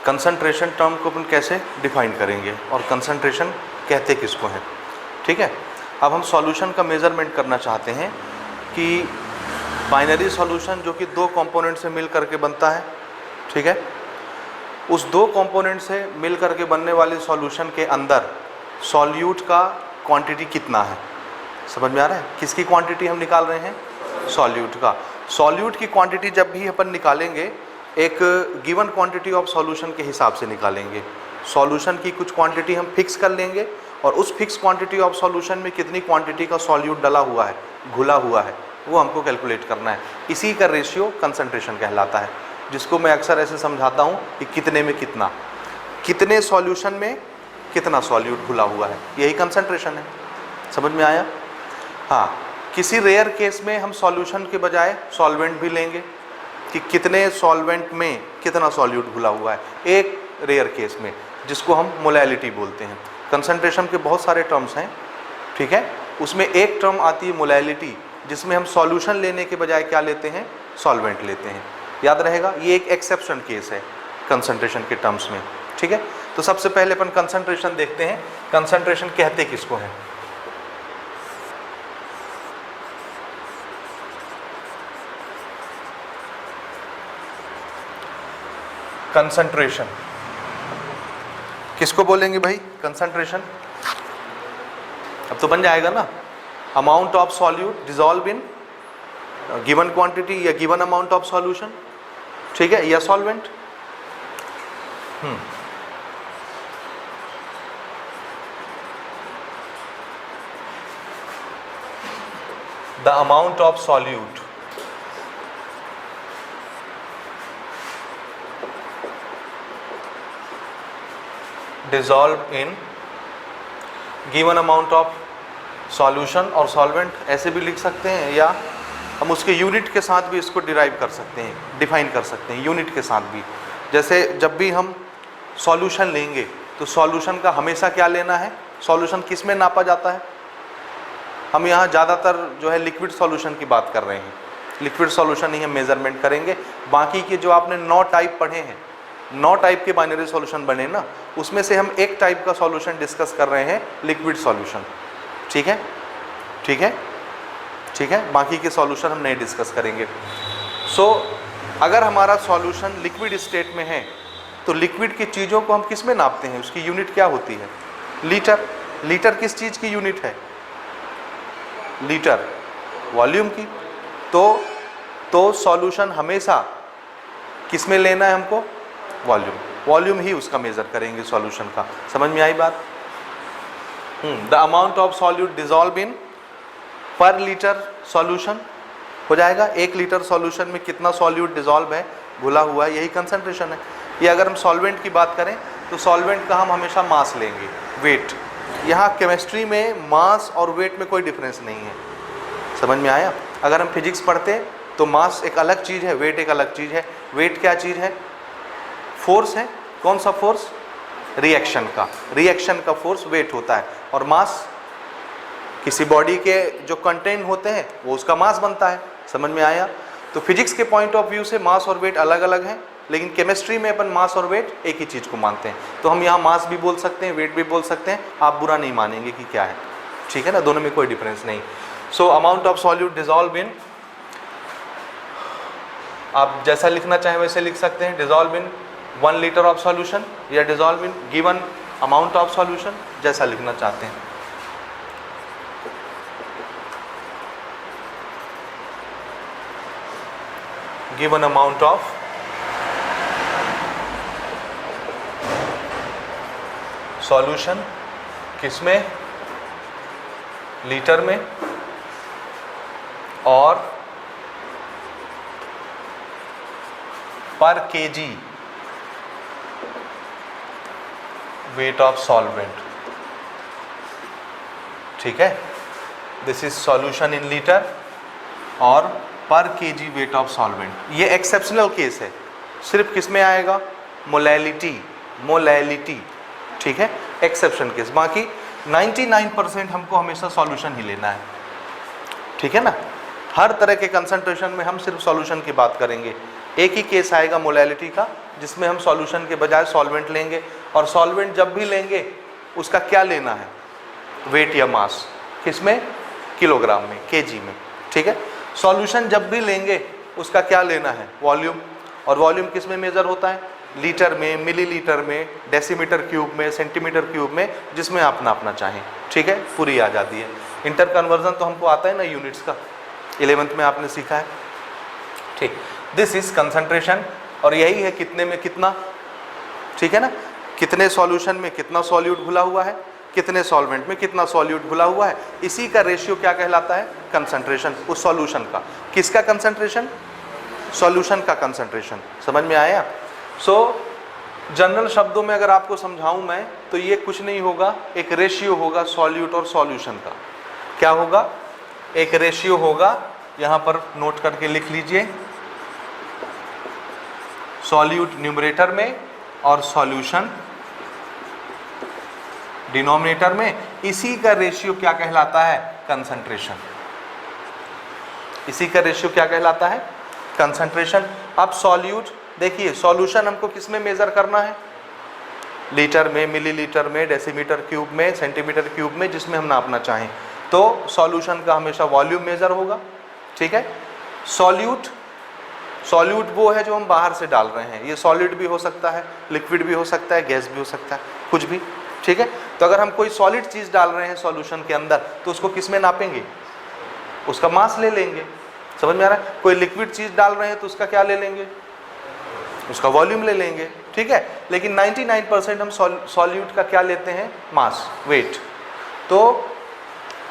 Concentration term को अपन कैसे define करेंगे और कंसंट्रेशन कहते किसको हैं। ठीक है, अब हम सॉल्यूशन का मेज़रमेंट करना चाहते हैं कि बाइनरी सॉल्यूशन जो कि दो कंपोनेंट से मिल करके बनता है, ठीक है, उस दो कंपोनेंट से मिल करके बनने वाले सॉल्यूशन के अंदर सॉल्यूट का क्वांटिटी कितना है। समझ में आ रहा है, किसकी क्वांटिटी हम निकाल रहे हैं, सॉल्यूट का। सॉल्यूट की क्वांटिटी जब भी अपन निकालेंगे एक गिवन क्वांटिटी ऑफ सॉल्यूशन के हिसाब से निकालेंगे। सॉल्यूशन की कुछ क्वांटिटी हम फिक्स कर लेंगे और उस फिक्स क्वांटिटी ऑफ सॉल्यूशन में कितनी क्वांटिटी का सॉल्यूट डला हुआ है, घुला हुआ है, वो हमको कैलकुलेट करना है। इसी का रेशियो कंसंट्रेशन कहलाता है, जिसको मैं अक्सर ऐसे समझाता हूँ कि कितने में कितना, कितने सॉल्यूशन में कितना सॉल्यूट घुला हुआ है, यही कंसंट्रेशन है। समझ में आया। हाँ, किसी रेयर केस में हम सॉल्यूशन के बजाय सॉल्वेंट भी लेंगे कि कितने सॉल्वेंट में कितना सॉल्यूट घुला हुआ है, एक रेयर केस में, जिसको हम मोलैलिटी बोलते हैं। कंसंट्रेशन के बहुत सारे टर्म्स हैं, ठीक है, उसमें एक टर्म आती है मोलैलिटी, जिसमें हम सॉल्यूशन लेने के बजाय क्या लेते हैं, सॉल्वेंट लेते हैं। याद रहेगा, ये एक एक्सेप्शन केस है कंसंट्रेशन के टर्म्स में। ठीक है, तो सबसे पहले अपन कंसंट्रेशन देखते हैं, कंसंट्रेशन कहते किसको हैं। कंसंट्रेशन किसको बोलेंगे भाई, कंसंट्रेशन। अब तो बन जाएगा ना, amount of solute dissolve in given quantity या गिवन अमाउंट ऑफ सॉल्यूशन, ठीक है, या solvent. The amount of solute dissolve in given amount of solution और सॉल्वेंट, ऐसे भी लिख सकते हैं, या हम उसके यूनिट के साथ भी इसको डिराइव कर सकते हैं, डिफाइन कर सकते हैं यूनिट के साथ भी। जैसे जब भी हम सॉल्यूशन लेंगे तो सॉल्यूशन का हमेशा क्या लेना है, सॉल्यूशन किस में नापा जाता है। हम यहाँ ज़्यादातर जो है लिक्विड सॉल्यूशन की बात कर रहे हैं, लिक्विड सॉल्यूशन ही हम मेजरमेंट करेंगे। बाकी के जो आपने 9 टाइप पढ़े हैं, 9 टाइप के बाइनरी सॉल्यूशन बने ना, उसमें से हम एक टाइप का सॉल्यूशन डिस्कस कर रहे हैं, लिक्विड सॉल्यूशन। ठीक है, ठीक है, ठीक है, बाकी के सॉल्यूशन हम नहीं डिस्कस करेंगे। सो अगर हमारा सॉल्यूशन लिक्विड स्टेट में है तो लिक्विड की चीज़ों को हम किस में नापते हैं, उसकी यूनिट क्या होती है, लीटर। लीटर किस चीज़ की यूनिट है, लीटर, वॉल्यूम की। तो सॉल्यूशन हमेशा किस में लेना है हमको, वॉल्यूम। वॉल्यूम ही उसका मेजर करेंगे सॉल्यूशन का। समझ में आई बात। The amount of solute dissolve इन पर लीटर सॉल्यूशन हो जाएगा, 1 लीटर सॉल्यूशन में कितना सॉल्यूट डिसॉल्व है, घुला हुआ है, यही कंसंट्रेशन है। ये अगर हम सॉल्वेंट की बात करें तो सॉल्वेंट का हम हमेशा मास लेंगे, वेट। यहाँ केमिस्ट्री में मास और वेट में कोई डिफरेंस नहीं है। समझ में आया। अगर हम फिजिक्स पढ़ते तो मास एक अलग चीज़ है, वेट एक अलग चीज़ है। वेट क्या चीज़ है, फोर्स है। कौन सा फोर्स, रिएक्शन का, रिएक्शन का फोर्स वेट होता है। और मास किसी बॉडी के जो कंटेंट होते हैं वो उसका मास बनता है। समझ में आया। तो फिजिक्स के पॉइंट ऑफ व्यू से मास और वेट अलग अलग हैं, लेकिन केमिस्ट्री में अपन मास और वेट एक ही चीज़ को मानते हैं। तो हम यहाँ मास भी बोल सकते हैं, वेट भी बोल सकते हैं, आप बुरा नहीं मानेंगे कि क्या है। ठीक है ना, दोनों में कोई डिफरेंस नहीं। So amount of solute dissolve in, आप जैसा लिखना चाहें वैसे लिख सकते हैं, dissolve in 1 litre of solution या dissolve in given amount of solution, जैसा लिखना चाहते हैं। गिवन अमाउंट ऑफ सॉल्यूशन, किसमें, लीटर में, और per kg weight of solvent. ठीक है, this is solution in litre और per kg weight of solvent. ये एक्सेप्शनल केस है, सिर्फ किस में आएगा, मोलैलिटी, मोलैलिटी। ठीक है, एक्सेप्शन केस। बाकी 99% हमको हमेशा सॉल्यूशन ही लेना है। ठीक है ना, हर तरह के कंसंट्रेशन में हम सिर्फ सॉल्यूशन की बात करेंगे। एक ही केस आएगा मोलैलिटी का, जिसमें हम सॉल्यूशन के बजाय सॉल्वेंट लेंगे, और सॉल्वेंट जब भी लेंगे उसका क्या लेना है, वेट या मास, किसमें, किलोग्राम में, केजी में, ठीक है। सॉल्यूशन जब भी लेंगे उसका क्या लेना है, वॉल्यूम, और वॉल्यूम किस में मेजर होता है, लीटर में, मिलीलीटर में, डेसीमीटर क्यूब में, सेंटीमीटर क्यूब में, जिसमें आप नापना चाहें, ठीक है, पूरी आ जाती है। इंटर कन्वर्जन तो हमको आता है ना यूनिट्स का, 11th में आपने सीखा है, ठीक। दिस इज कंसंट्रेशन, और यही है कितने में कितना, ठीक है ना, कितने सॉल्यूशन में कितना सॉल्यूट घुला हुआ है, कितने सॉल्वेंट में कितना सॉल्यूट घुला हुआ है, इसी का रेशियो क्या कहलाता है, कंसंट्रेशन, उस सॉल्यूशन का। किसका कंसंट्रेशन, सॉल्यूशन का कंसंट्रेशन। समझ में आया। जनरल शब्दों में अगर आपको समझाऊं मैं, तो ये कुछ नहीं होगा, एक रेशियो होगा सॉल्यूट और सॉल्यूशन का। क्या होगा, एक रेशियो होगा, यहां पर नोट करके लिख लीजिए, सॉल्यूट न्यूमरेटर में और सॉल्यूशन डिनोमिनेटर में। इसी का रेशियो क्या कहलाता है, कंसंट्रेशन। इसी का रेशियो क्या कहलाता है, कंसंट्रेशन। अब सॉल्यूट देखिए, सॉल्यूशन हमको किस में मेजर करना है, लीटर में, मिलीलीटर में, डेसीमीटर क्यूब में, सेंटीमीटर क्यूब में, जिसमें हम नापना चाहें। तो सॉल्यूशन का हमेशा वॉल्यूम मेजर होगा, ठीक है। सॉल्यूट, सॉल्यूट वो है जो हम बाहर से डाल रहे हैं, ये सॉलिड भी हो सकता है, लिक्विड भी हो सकता है, गैस भी हो सकता है, कुछ भी, ठीक है। तो अगर हम कोई सॉलिड चीज़ डाल रहे हैं सॉल्यूशन के अंदर, तो उसको किस में नापेंगे, उसका मास ले लेंगे। समझ में आ रहा है। कोई लिक्विड चीज़ डाल रहे हैं तो उसका क्या ले लेंगे, उसका वॉल्यूम ले लेंगे, ठीक है। लेकिन 99% हम सॉल्यूट का क्या लेते हैं, मास, वेट। तो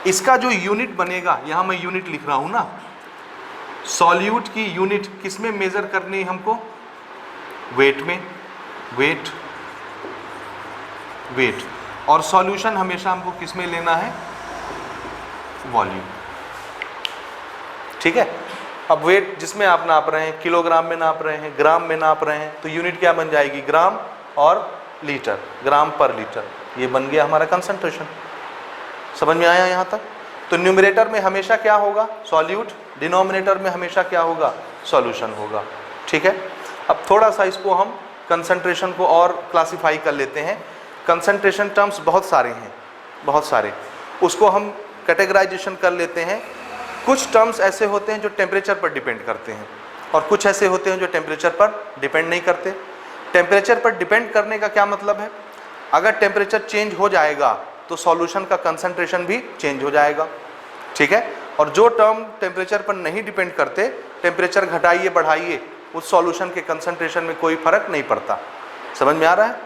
इसका जो यूनिट बनेगा, यहाँ मैं यूनिट लिख रहा हूँ ना, सॉल्यूट की यूनिट किस में मेजर करनी है हमको, वेट में, वेट, वेट। और सॉल्यूशन हमेशा हमको किस में लेना है, वॉल्यूम, ठीक है। अब वेट जिसमें आप नाप रहे हैं, किलोग्राम में नाप रहे हैं, ग्राम में नाप रहे हैं, तो यूनिट क्या बन जाएगी, ग्राम और लीटर, ग्राम पर लीटर। ये बन गया हमारा कंसंट्रेशन। समझ में आया यहाँ तक। तो न्यूमरेटर में हमेशा क्या होगा, सॉल्यूट, डिनोमिनेटर में हमेशा क्या होगा, सॉल्यूशन होगा, ठीक है। अब थोड़ा सा इसको हम कंसंट्रेशन को और क्लासिफाई कर लेते हैं। कंसंट्रेशन टर्म्स बहुत सारे हैं, बहुत सारे, उसको हम कैटेगराइजेशन कर लेते हैं। कुछ टर्म्स ऐसे होते हैं जो टेम्परेचर पर डिपेंड करते हैं, और कुछ ऐसे होते हैं जो टेम्परेचर पर डिपेंड नहीं करते। टेम्परेचर पर डिपेंड करने का क्या मतलब है, अगर टेम्परेचर चेंज हो जाएगा तो सॉल्यूशन का कंसंट्रेशन भी चेंज हो जाएगा, ठीक है। और जो टर्म टेम्परेचर पर नहीं डिपेंड करते, टेम्परेचर घटाइए बढ़ाइए, उस सॉल्यूशन के कंसंट्रेशन में कोई फर्क नहीं पड़ता। समझ में आ रहा है,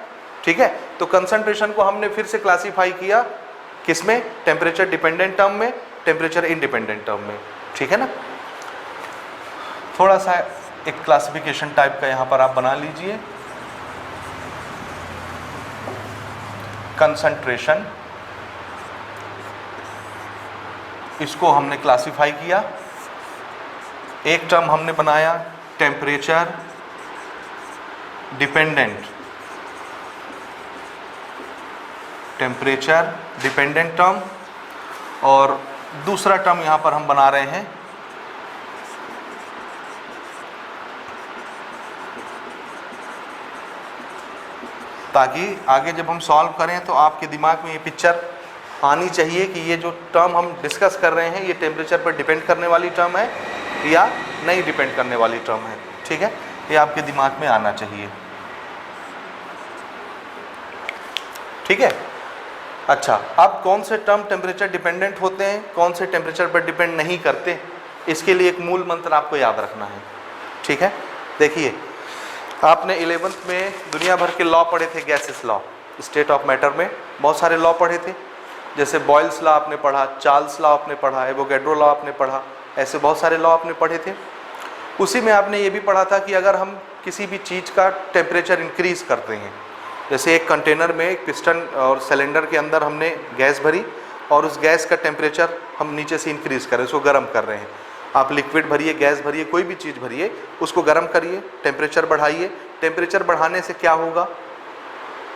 ठीक है। तो कंसंट्रेशन को हमने फिर से क्लासीफाई किया किसमें, टेम्परेचर डिपेंडेंट टर्म में, टेम्परेचर इंडिपेंडेंट टर्म में, ठीक है ना। थोड़ा सा एक क्लासिफिकेशन टाइप का यहाँ पर आप बना लीजिए। कंसंट्रेशन, इसको हमने क्लासिफाई किया। एक टर्म हमने बनाया temperature dependent, temperature dependent term, और दूसरा टर्म यहाँ पर हम बना रहे हैं ताकि आगे जब हम सॉल्व करें तो आपके दिमाग में ये पिक्चर आनी चाहिए कि ये जो टर्म हम डिस्कस कर रहे हैं ये टेम्परेचर पर डिपेंड करने वाली टर्म है या नहीं डिपेंड करने वाली टर्म है, ठीक है। ये आपके दिमाग में आना चाहिए, ठीक है। अच्छा, अब कौन से टर्म टेम्परेचर डिपेंडेंट होते हैं, कौन से टेम्परेचर पर डिपेंड नहीं करते, इसके लिए एक मूल मंत्र आपको याद रखना है, ठीक है। देखिए, आपने 11th में दुनिया भर के लॉ पढ़े थे, gases law, state of matter में बहुत सारे लॉ पढ़े थे, जैसे बॉयल्स लॉ आपने पढ़ा, चार्ल्स लॉ आपने पढ़ा, एवोगैड्रो लॉ आपने पढ़ा, ऐसे बहुत सारे लॉ आपने पढ़े थे। उसी में आपने ये भी पढ़ा था कि अगर हम किसी भी चीज़ का टेम्परेचर इंक्रीज़ करते हैं, जैसे एक कंटेनर में एक पिस्टन और सिलेंडर के अंदर हमने गैस भरी और उस गैस का टेम्परेचर हम नीचे से इंक्रीज़ कर रहे हैं, उसको गर्म कर रहे हैं। आप लिक्विड भरिए, गैस भरिए, कोई भी चीज़ भरिए, उसको गर्म करिए, टेम्परेचर बढ़ाइए। टेम्परेचर बढ़ाने से क्या होगा,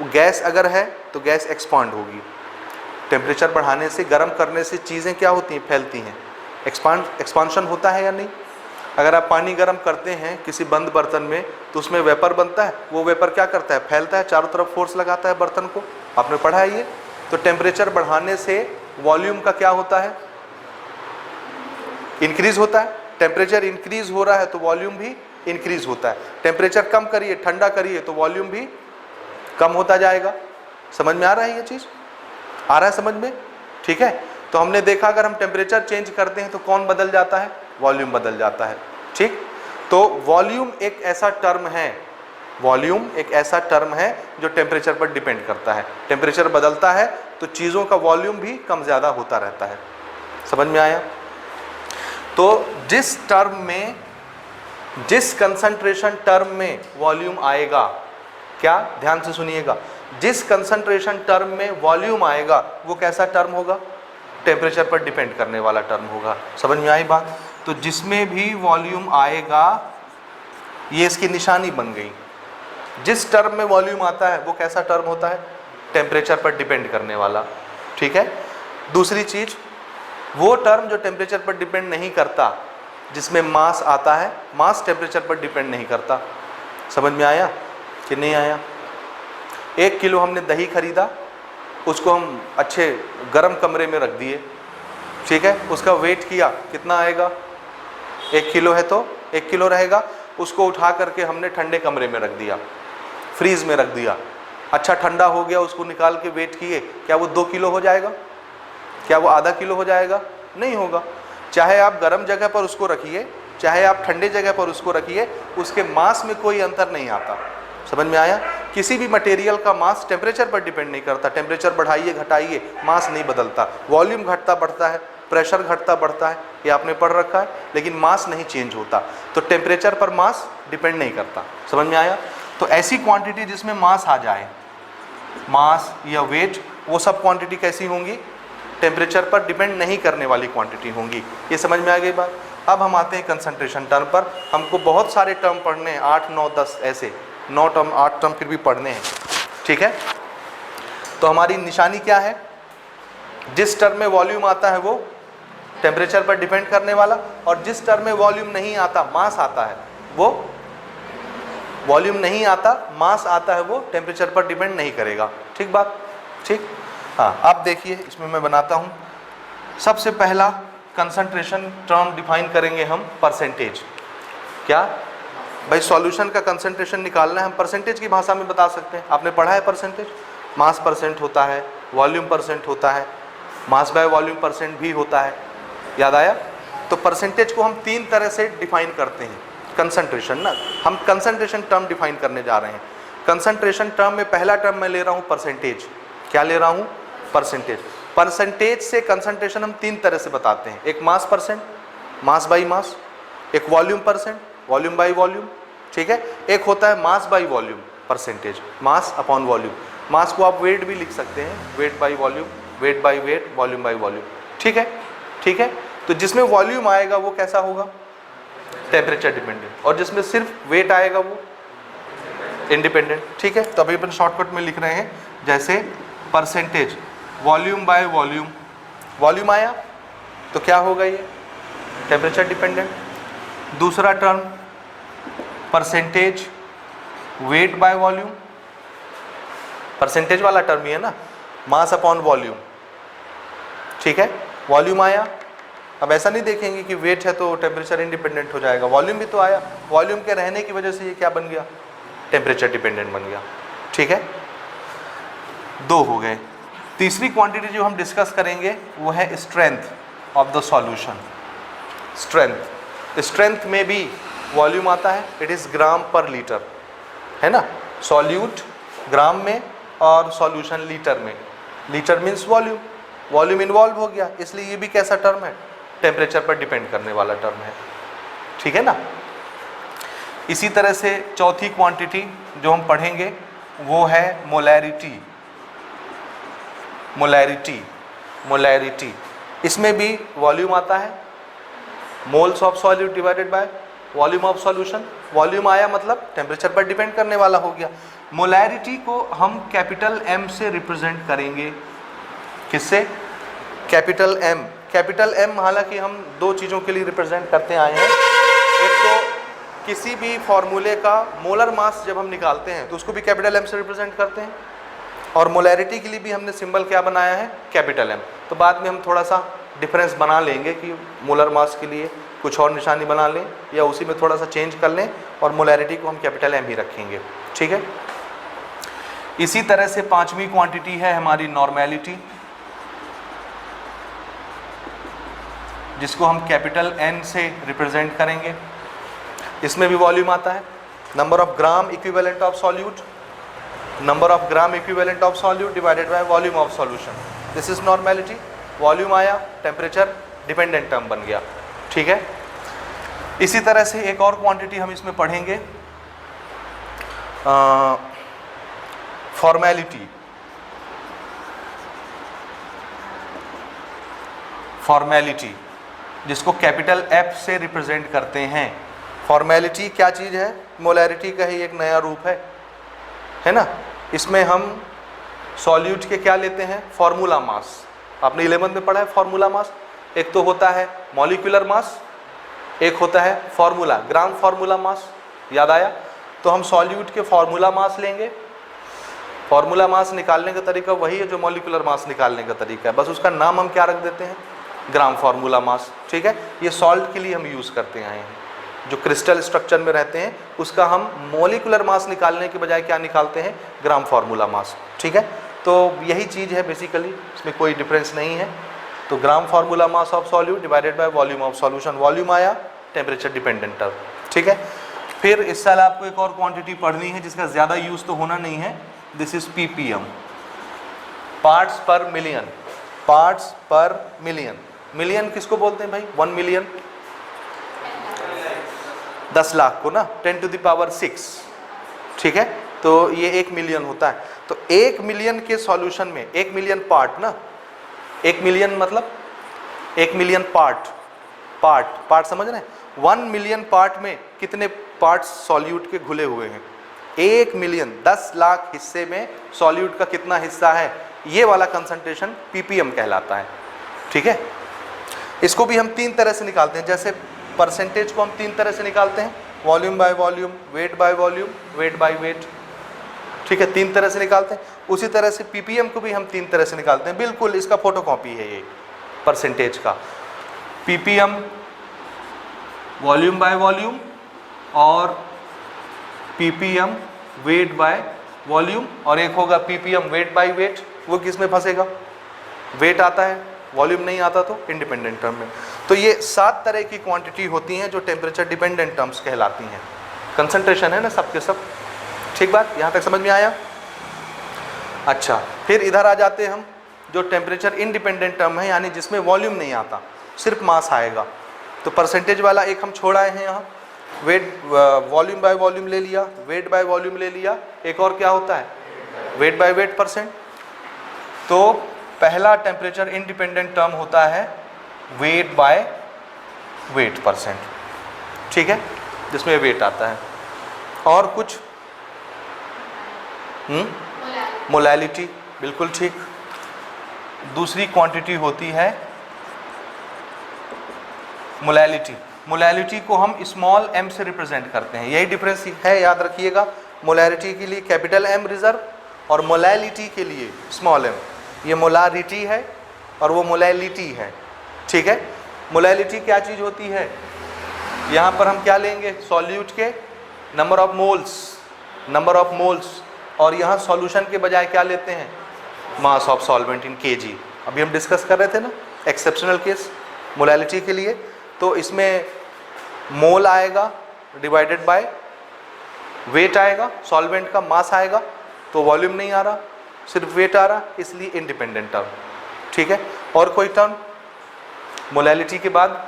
गैस अगर है तो गैस एक्सपांड होगी। टेम्परेचर बढ़ाने से, गर्म करने से चीज़ें क्या होती हैं, फैलती हैं, एक्सपांशन होता है या नहीं। अगर आप पानी गर्म करते हैं किसी बंद बर्तन में तो उसमें वेपर बनता है, वो वेपर क्या करता है, फैलता है, चारों तरफ फोर्स लगाता है बर्तन को, आपने पढ़ा है ये। तो टेम्परेचर बढ़ाने से वॉल्यूम का क्या होता है, इंक्रीज होता है। टेम्परेचर इंक्रीज हो रहा है तो वॉल्यूम भी इंक्रीज होता है। टेम्परेचर कम करिए, ठंडा करिए तो वॉल्यूम भी कम होता जाएगा। समझ में आ रहा है ये चीज़, आ रहा है समझ में? ठीक है। तो हमने देखा अगर हम टेम्परेचर चेंज करते हैं तो कौन बदल जाता है, वॉल्यूम बदल जाता है। ठीक, तो वॉल्यूम एक ऐसा टर्म है, वॉल्यूम एक ऐसा टर्म है जो टेम्परेचर पर डिपेंड करता है। टेम्परेचर बदलता है तो चीज़ों का वॉल्यूम भी कम ज़्यादा होता रहता है। समझ में आया? तो जिस टर्म में, जिस कंसंट्रेशन टर्म में वॉल्यूम आएगा, क्या, ध्यान से सुनिएगा, जिस कंसंट्रेशन टर्म में वॉल्यूम आएगा वो कैसा टर्म होगा, टेम्परेचर पर डिपेंड करने वाला टर्म होगा। समझ में आई बात? तो जिसमें भी वॉल्यूम आएगा, ये इसकी निशानी बन गई, जिस टर्म में वॉल्यूम आता है वो कैसा टर्म होता है, टेम्परेचर पर डिपेंड करने वाला। ठीक है। दूसरी चीज, वो टर्म जो टेम्परेचर पर डिपेंड नहीं करता, जिसमें मास आता है, मास टेम्परेचर पर डिपेंड नहीं करता। समझ में आया कि नहीं आया? 1 किलो हमने दही खरीदा, उसको हम अच्छे गर्म कमरे में रख दिए, ठीक है, उसका वेट किया, कितना आएगा, 1 किलो है तो 1 किलो रहेगा। उसको उठा करके हमने ठंडे कमरे में रख दिया, फ्रीज में रख दिया, अच्छा ठंडा हो गया, उसको निकाल के वेट किए, क्या वो 2 किलो हो जाएगा, क्या वो आधा किलो हो जाएगा? नहीं होगा। चाहे आप गर्म जगह पर उसको रखिए, चाहे आप ठंडे जगह पर उसको रखिए, उसके मास में कोई अंतर नहीं आता। समझ में आया? किसी भी मटेरियल का मास टेम्परेचर पर डिपेंड नहीं करता। टेम्परेचर बढ़ाइए घटाइए, मास नहीं बदलता। वॉल्यूम घटता बढ़ता है, प्रेशर घटता बढ़ता है, ये आपने पढ़ रखा है, लेकिन मास नहीं चेंज होता। तो टेम्परेचर पर मास डिपेंड नहीं करता। समझ में आया? तो ऐसी क्वांटिटी जिसमें मास आ जाए, मास या वेट, वो सब क्वांटिटी कैसी होंगी, टेम्परेचर पर डिपेंड नहीं करने वाली क्वांटिटी होंगी। ये समझ में आ गई बात? अब हम आते हैं कंसंट्रेशन टर्म पर। हमको बहुत सारे टर्म पढ़ने हैं, 8, 9, 10 ऐसे 9 टर्म, 8 टर्म फिर भी पढ़ने हैं। ठीक है। तो हमारी निशानी क्या है, जिस टर्म में वॉल्यूम आता है वो टेम्परेचर पर डिपेंड करने वाला, और जिस टर्म में वॉल्यूम नहीं आता, मास आता है, वो वॉल्यूम नहीं आता, मास आता है, वो टेम्परेचर पर डिपेंड नहीं करेगा। ठीक बात? ठीक। हाँ, आप देखिए, इसमें मैं बनाता हूँ। सबसे पहला कंसंट्रेशन टर्म डिफाइन करेंगे हम, परसेंटेज। क्या भाई, सॉल्यूशन का कंसंट्रेशन निकालना है, हम परसेंटेज की भाषा में बता सकते हैं। आपने पढ़ा है परसेंटेज, मास परसेंट होता है, वॉल्यूम परसेंट होता है, मास बाय वॉल्यूम परसेंट भी होता है, याद आया? तो परसेंटेज को हम 3 तरह से डिफाइन करते हैं। कंसंट्रेशन ना, हम कंसंट्रेशन टर्म डिफाइन करने जा रहे हैं। कंसंट्रेशन टर्म में पहला टर्म मैं ले रहा हूँ परसेंटेज। क्या ले रहा हूँ? परसेंटेज। परसेंटेज से कंसंट्रेशन हम 3 तरह से बताते हैं, एक मास परसेंट, मास बाई मास, एक volume percent, volume by volume. ठीक है। एक होता है mass by volume percentage, mass upon volume. Mass को आप वेट भी लिख सकते हैं, weight by volume, weight by weight, volume by volume. ठीक है। ठीक है। तो जिसमें वॉल्यूम आएगा वो कैसा होगा, टेम्परेचर डिपेंडेंट, और जिसमें सिर्फ वेट आएगा वो इंडिपेंडेंट। ठीक है। तो अभी अपन शॉर्टकट में लिख रहे हैं, जैसे percentage volume by volume, volume आया तो क्या होगा, ये टेम्परेचर डिपेंडेंट। दूसरा term percentage weight by volume, percentage वाला टर्म ही है ना, मास अपॉन वॉल्यूम। ठीक है। वॉल्यूम आया, अब ऐसा नहीं देखेंगे कि वेट है तो टेम्परेचर इंडिपेंडेंट हो जाएगा, वॉल्यूम भी तो आया, वॉल्यूम के रहने की वजह से ये क्या बन गया, टेम्परेचर डिपेंडेंट बन गया। ठीक है। 2 हो गए। तीसरी क्वांटिटी जो हम डिस्कस करेंगे वो है strength of the solution. Strength, strength में भी वॉल्यूम आता है, इट इज़ ग्राम पर लीटर, है ना। सॉल्यूट ग्राम में और सॉल्यूशन लीटर में। Litre means volume, volume involve हो गया, इसलिए ये भी कैसा टर्म है, टेम्परेचर पर डिपेंड करने वाला टर्म है। ठीक है ना। इसी तरह से चौथी क्वांटिटी जो हम पढ़ेंगे वो है मोलैरिटी। मोलैरिटी, मोलैरिटी, इसमें भी वॉल्यूम आता है, moles of solute divided by volume of solution. Volume आया मतलब टेम्परेचर पर डिपेंड करने वाला हो गया। मोलैरिटी को हम कैपिटल M से रिप्रेजेंट करेंगे। किससे? Capital M। कैपिटल M हालांकि हम 2 चीज़ों के लिए रिप्रेजेंट करते आए हैं, एक तो किसी भी फॉर्मूले का मोलर मास जब हम निकालते हैं तो उसको भी कैपिटल एम से रिप्रेजेंट करते हैं, और मोलैरिटी के लिए भी हमने सिंबल क्या बनाया है, कैपिटल एम। तो बाद में हम थोड़ा सा डिफरेंस बना लेंगे कि मोलर मास के लिए कुछ और निशानी बना लें या उसी में थोड़ा सा चेंज कर लें, और मोलैरिटी को हम कैपिटल एम ही रखेंगे, ठीक है। इसी तरह से पांचवी क्वांटिटी है हमारी नॉर्मेलिटी, जिसको हम कैपिटल एन से रिप्रेजेंट करेंगे। इसमें भी वॉल्यूम आता है, number of gram equivalent of solute, number of gram equivalent of solute divided by volume of solution, this is normality. Volume आया, टेम्परेचर डिपेंडेंट टर्म बन गया, ठीक है। इसी तरह से एक और क्वांटिटी हम इसमें पढ़ेंगे, फॉर्मेलिटी। फॉर्मेलिटी जिसको कैपिटल एफ से रिप्रेजेंट करते हैं। फॉर्मेलिटी क्या चीज़ है, मोलैरिटी का ही एक नया रूप है ना। इसमें हम सॉल्यूट के क्या लेते हैं, फार्मूला मास। आपने 11th में पढ़ा है फार्मूला मास। एक तो होता है मॉलिक्यूलर मास, एक होता है फार्मूला, ग्राम फार्मूला मास, याद आया। तो हम सॉल्यूट के फार्मूला मास लेंगे। फार्मूला मास निकालने का तरीका वही है जो मॉलिक्यूलर मास निकालने का तरीका है, बस उसका नाम हम क्या रख देते हैं, ग्राम फार्मूला मास, ठीक है। ये सॉल्ट के लिए हम यूज़ करते आए हैं, जो क्रिस्टल स्ट्रक्चर में रहते हैं उसका हम मॉलिक्यूलर मास निकालने के बजाय क्या निकालते हैं, ग्राम फार्मूला मास, ठीक है। तो यही चीज़ है बेसिकली, इसमें कोई डिफरेंस नहीं है। तो gram formula mass of solute divided by volume of solution, volume आया, टेम्परेचर डिपेंडेंट टर्म, ठीक है। फिर इस साल आपको एक और क्वांटिटी पढ़नी है जिसका ज़्यादा यूज़ तो होना नहीं है, दिस इज ppm, पार्ट्स पर मिलियन। पार्ट्स पर मिलियन, मिलियन किसको बोलते हैं भाई, 1 मिलियन, 10 लाख को ना, 10⁶, ठीक है। तो ये 1 मिलियन होता है। तो 1 मिलियन के सॉल्यूशन में 1 मिलियन पार्ट ना, 1 मिलियन मतलब 1 मिलियन पार्ट समझ रहे हैं। 1 मिलियन पार्ट में कितने पार्ट्स सॉल्यूट के घुले हुए हैं, 1 मिलियन, 10 लाख हिस्से में सॉल्यूट का कितना हिस्सा है, ये वाला कंसंट्रेशन ppm कहलाता है, ठीक है। इसको भी हम 3 तरह से निकालते हैं। जैसे परसेंटेज को हम 3 तरह से निकालते हैं, volume by volume, wait by volume, weight by weight, ठीक है, 3 तरह से निकालते हैं। उसी तरह से ppm को भी हम 3 तरह से निकालते हैं, बिल्कुल इसका फोटोकॉपी है ये परसेंटेज का। ppm वॉल्यूम बाय वॉल्यूम और ppm वेट बाय वॉल्यूम, और एक होगा ppm वेट बाय वेट। वो किस में फंसेगा, वेट आता है, वॉल्यूम नहीं आता तो इंडिपेंडेंट टर्म में। तो ये 7 तरह की क्वांटिटी होती हैं जो टेम्परेचर डिपेंडेंट टर्म्स कहलाती हैं। कंसंट्रेशन है ना सब के सब, ठीक बात, यहाँ तक समझ में आया। अच्छा, फिर इधर आ जाते हैं हम, जो टेम्परेचर इंडिपेंडेंट टर्म है, यानी जिसमें वॉल्यूम नहीं आता, सिर्फ मास आएगा। तो परसेंटेज वाला एक हम छोड़ आए हैं यहाँ, वेट वॉल्यूम बाय वॉल्यूम ले लिया, वेट बाय वॉल्यूम ले लिया, एक और क्या होता है, वेट बाय वेट परसेंट। तो पहला टेम्परेचर इंडिपेंडेंट टर्म होता है वेट बाय वेट परसेंट, ठीक है, जिसमें वेट आता है। और कुछ मोलैलिटी, बिल्कुल ठीक। दूसरी क्वांटिटी होती है मोलैलिटी। मोलैलिटी को हम स्मॉल m से रिप्रेजेंट करते हैं, यही डिफरेंस है, याद रखिएगा। मोलैरिटी के लिए कैपिटल M रिजर्व और मोलैलिटी के लिए स्मॉल m। ये मोलारिटी है और वो मोलैलिटी है, ठीक है। मोलैलिटी क्या चीज़ होती है, यहाँ पर हम क्या लेंगे, सॉल्यूट के नंबर ऑफ मोल्स, और यहाँ सॉल्यूशन के बजाय क्या लेते हैं, mass of solvent in kg। अभी हम डिस्कस कर रहे थे ना एक्सेप्शनल केस मोलैलिटी के लिए। तो इसमें मोल आएगा डिवाइडेड बाय वेट आएगा, सॉल्वेंट का मास आएगा, तो वॉल्यूम नहीं आ रहा, सिर्फ वेट आ रहा, इसलिए इंडिपेंडेंट टर्म, ठीक है। और कोई टर्म मोलैलिटी के बाद,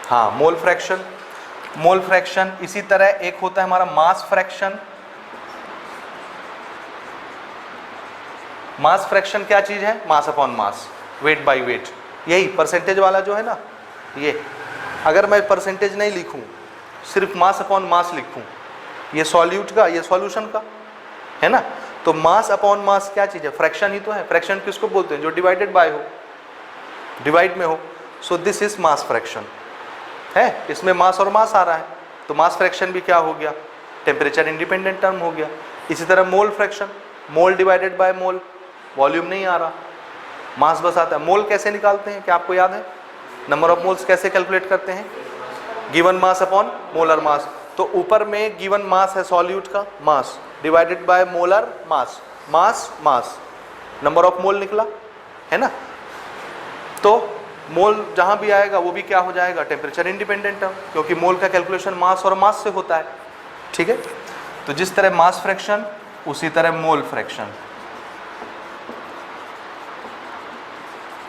हाँ, मोल फ्रैक्शन। मोल फ्रैक्शन इसी तरह एक होता है हमारा मास फ्रैक्शन। मास फ्रैक्शन क्या चीज़ है, mass upon mass, weight by weight, यही परसेंटेज वाला जो है ना। ये अगर मैं परसेंटेज नहीं लिखूं, सिर्फ मास अपॉन मास लिखूं, ये सॉल्यूट का, ये सॉल्यूशन का है ना, तो मास अपॉन मास क्या चीज़ है, फ्रैक्शन ही तो है। फ्रैक्शन किसको बोलते हैं, जो डिवाइडेड बाय हो, डिवाइड में हो। सो दिस इज मास फ्रैक्शन, है, इसमें मास और मास आ रहा है, तो मास फ्रैक्शन भी क्या हो गया, टेम्परेचर इंडिपेंडेंट टर्म हो गया। इसी तरह mole fraction, mole divided by mole, volume नहीं आ रहा, मास बस आता है। मोल कैसे निकालते हैं, क्या आपको याद है? नंबर ऑफ मोल्स कैसे कैलकुलेट करते हैं? Given mass upon molar mass. तो ऊपर में गिवन मास है सॉल्यूट का, mass divided by molar mass, mass mass, number of mole निकला है ना। तो मोल जहां भी आएगा वो भी क्या हो जाएगा, टेम्परेचर इंडिपेंडेंट टर्म, क्योंकि मोल का कैलकुलेशन मास और मास से होता है। ठीक है, तो जिस तरह मास फ्रैक्शन उसी तरह मोल फ्रैक्शन।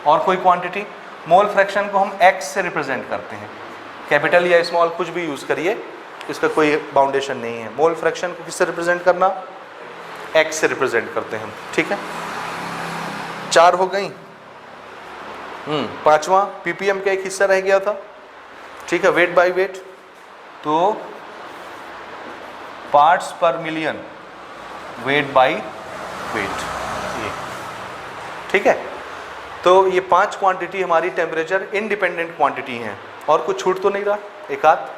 और कोई क्वांटिटी, मोल फ्रैक्शन को हम x से रिप्रेजेंट करते हैं, कैपिटल या स्मॉल कुछ भी यूज करिए, इसका कोई बाउंडेशन नहीं है। मोल फ्रैक्शन को किससे रिप्रेजेंट करना, x से रिप्रेजेंट करते हैं हम। ठीक है, 4 हो गई। पांचवा ppm का एक हिस्सा रह गया था। ठीक है, वेट बाय वेट, तो पार्ट्स पर मिलियन, वेट बाय वेट, ये। ठीक है, तो ये 5 क्वांटिटी हमारी टेम्परेचर इंडिपेंडेंट क्वांटिटी हैं। और कुछ छूट तो नहीं रहा, एक आध?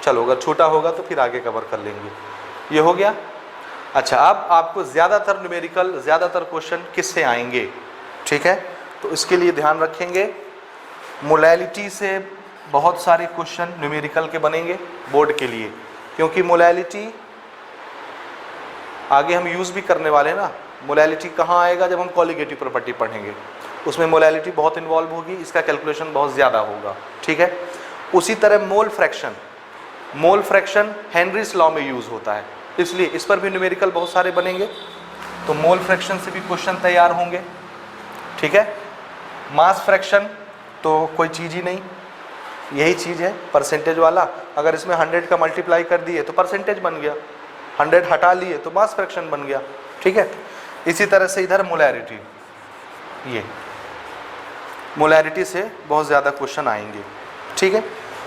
चलो अगर छोटा होगा तो फिर आगे कवर कर लेंगे। ये हो गया। अच्छा, अब आपको ज़्यादातर न्यूमेरिकल, ज़्यादातर क्वेश्चन किससे आएंगे? ठीक है, तो इसके लिए ध्यान रखेंगे, मोलैलिटी से बहुत सारे क्वेश्चन न्यूमेरिकल के बनेंगे बोर्ड के लिए, क्योंकि मोलैलिटी आगे हम यूज़ भी करने वाले हैं ना। मोलैलिटी कहाँ आएगा, जब हम कॉलिगेटिव प्रॉपर्टी पढ़ेंगे, उसमें मोलैलिटी बहुत इन्वॉल्व होगी, इसका कैलकुलेशन बहुत ज़्यादा होगा। ठीक है, उसी तरह mole fraction, mole fraction Henry's law में यूज़ होता है, इसलिए इस पर भी न्यूमेरिकल बहुत सारे बनेंगे, तो मोल फ्रैक्शन से भी क्वेश्चन तैयार होंगे। ठीक है, मास फ्रैक्शन तो कोई चीज़ ही नहीं, यही चीज़ है परसेंटेज वाला। अगर इसमें 100 का मल्टीप्लाई कर दिए तो परसेंटेज बन गया, 100 हटा लिए तो मास फ्रैक्शन बन गया। ठीक है, इसी तरह से इधर मोलैरिटी, ये मोलैरिटी से बहुत ज़्यादा क्वेश्चन आएंगे। ठीक है,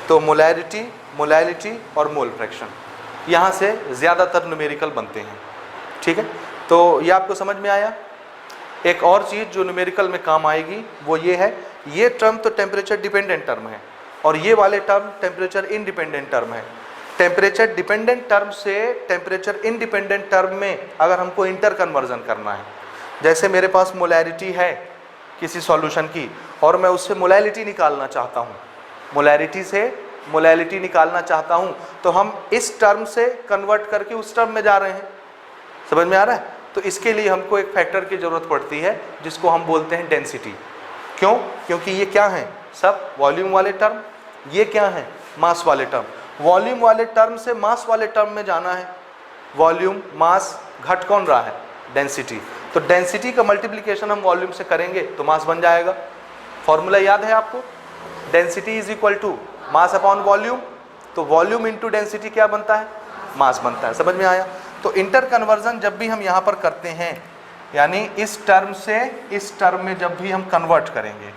तो मोलैरिटी, मोलैलिटी और मोल फ्रैक्शन, यहाँ से ज़्यादातर न्यूमेरिकल बनते हैं। ठीक है, तो ये आपको समझ में आया। एक और चीज़ जो न्यूमेरिकल में काम आएगी वो ये है, ये टर्म तो टेम्परेचर डिपेंडेंट टर्म है और ये वाले टर्म टेम्परेचर इंडिपेंडेंट टर्म है। टेम्परेचर डिपेंडेंट टर्म से टेम्परेचर इंडिपेंडेंट टर्म में अगर हमको इंटर कन्वर्जन करना है, जैसे मेरे पास मोलैरिटी है किसी सॉल्यूशन की और मैं उससे मोलैलिटी निकालना चाहता हूँ, मोलैरिटी से मोलैलिटी निकालना चाहता हूँ, तो हम इस टर्म से कन्वर्ट करके उस टर्म में जा रहे हैं। समझ में आ रहा है? तो इसके लिए हमको एक फैक्टर की ज़रूरत पड़ती है जिसको हम बोलते हैं डेंसिटी। क्यों? क्योंकि ये क्या है, सब वॉल्यूम वाले टर्म, ये क्या है, मास वाले टर्म। वॉल्यूम वाले टर्म से मास वाले टर्म में जाना है, वॉल्यूम मास घट कौन रहा है, डेंसिटी। तो डेंसिटी का मल्टीप्लिकेशन हम वॉल्यूम से करेंगे तो मास बन जाएगा। फॉर्मूला याद है आपको, density is equal to mass upon volume, तो वॉल्यूम इंटू डेंसिटी क्या बनता है, मास बनता है। समझ में आया? तो इंटर कन्वर्जन जब भी हम यहाँ पर करते हैं, यानी इस टर्म से इस टर्म में जब भी हम कन्वर्ट करेंगे,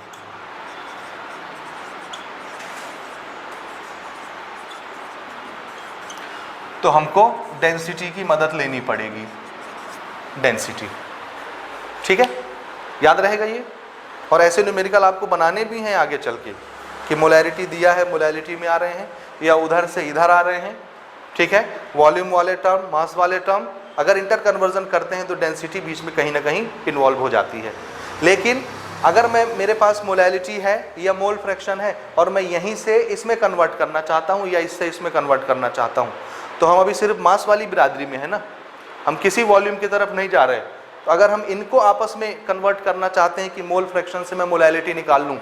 तो हमको डेंसिटी की मदद लेनी पड़ेगी, डेंसिटी। ठीक है, याद रहेगा ये। और ऐसे न्यूमेरिकल आपको बनाने भी हैं आगे चल के, कि मोलैरिटी दिया है, मोलैलिटी में आ रहे हैं या उधर से इधर आ रहे हैं। ठीक है, वॉल्यूम वाले टर्म, मास वाले टर्म, अगर इंटर कन्वर्जन करते हैं तो डेंसिटी बीच में कहीं ना कहीं इन्वॉल्व हो जाती है। लेकिन अगर मेरे पास मोलैलिटी है या मोल फ्रैक्शन है और मैं यहीं से इसमें कन्वर्ट करना चाहता हूँ या इससे इसमें कन्वर्ट करना चाहता हूँ, तो हम अभी सिर्फ मास वाली बिरादरी में है ना, हम किसी वॉल्यूम की तरफ नहीं जा रहे। तो अगर हम इनको आपस में कन्वर्ट करना चाहते हैं कि मोल फ्रैक्शन से मैं मोलैलिटी निकाल लूँ,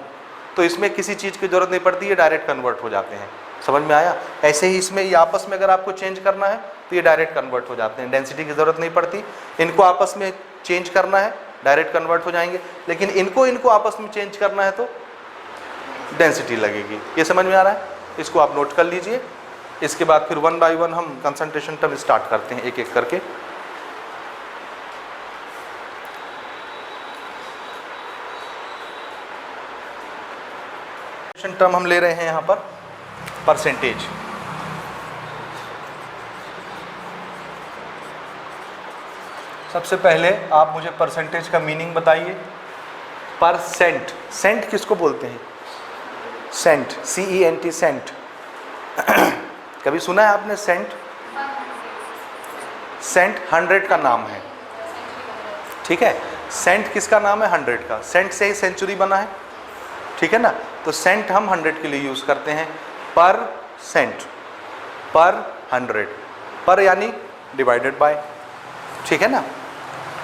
तो इसमें किसी चीज़ की ज़रूरत नहीं पड़ती, ये डायरेक्ट कन्वर्ट हो जाते हैं। समझ में आया? ऐसे ही इसमें ये आपस में अगर आपको चेंज करना है तो ये डायरेक्ट कन्वर्ट हो जाते हैं, डेंसिटी की ज़रूरत नहीं पड़ती। इनको आपस में चेंज करना है, डायरेक्ट कन्वर्ट हो जाएंगे, लेकिन इनको आपस में चेंज करना है तो डेंसिटी लगेगी। ये समझ में आ रहा है? इसको आप नोट कर लीजिए। इसके बाद फिर 1 बाय 1 हम कंसंट्रेशन टर्म स्टार्ट करते हैं एक एक करके। टर्म हम ले रहे हैं यहाँ पर परसेंटेज। सबसे पहले आप मुझे परसेंटेज का मीनिंग बताइए। परसेंट, सेंट किसको बोलते हैं? Cent, CENT, cent. कभी सुना है आपने सेंट? सेंट 100 का नाम है, ठीक है। सेंट किसका नाम है? 100 का। सेंट से ही सेंचुरी बना है, ठीक है ना। तो सेंट हम 100 के लिए यूज करते हैं। पर सेंट, पर 100, पर यानी डिवाइडेड बाय, ठीक है ना,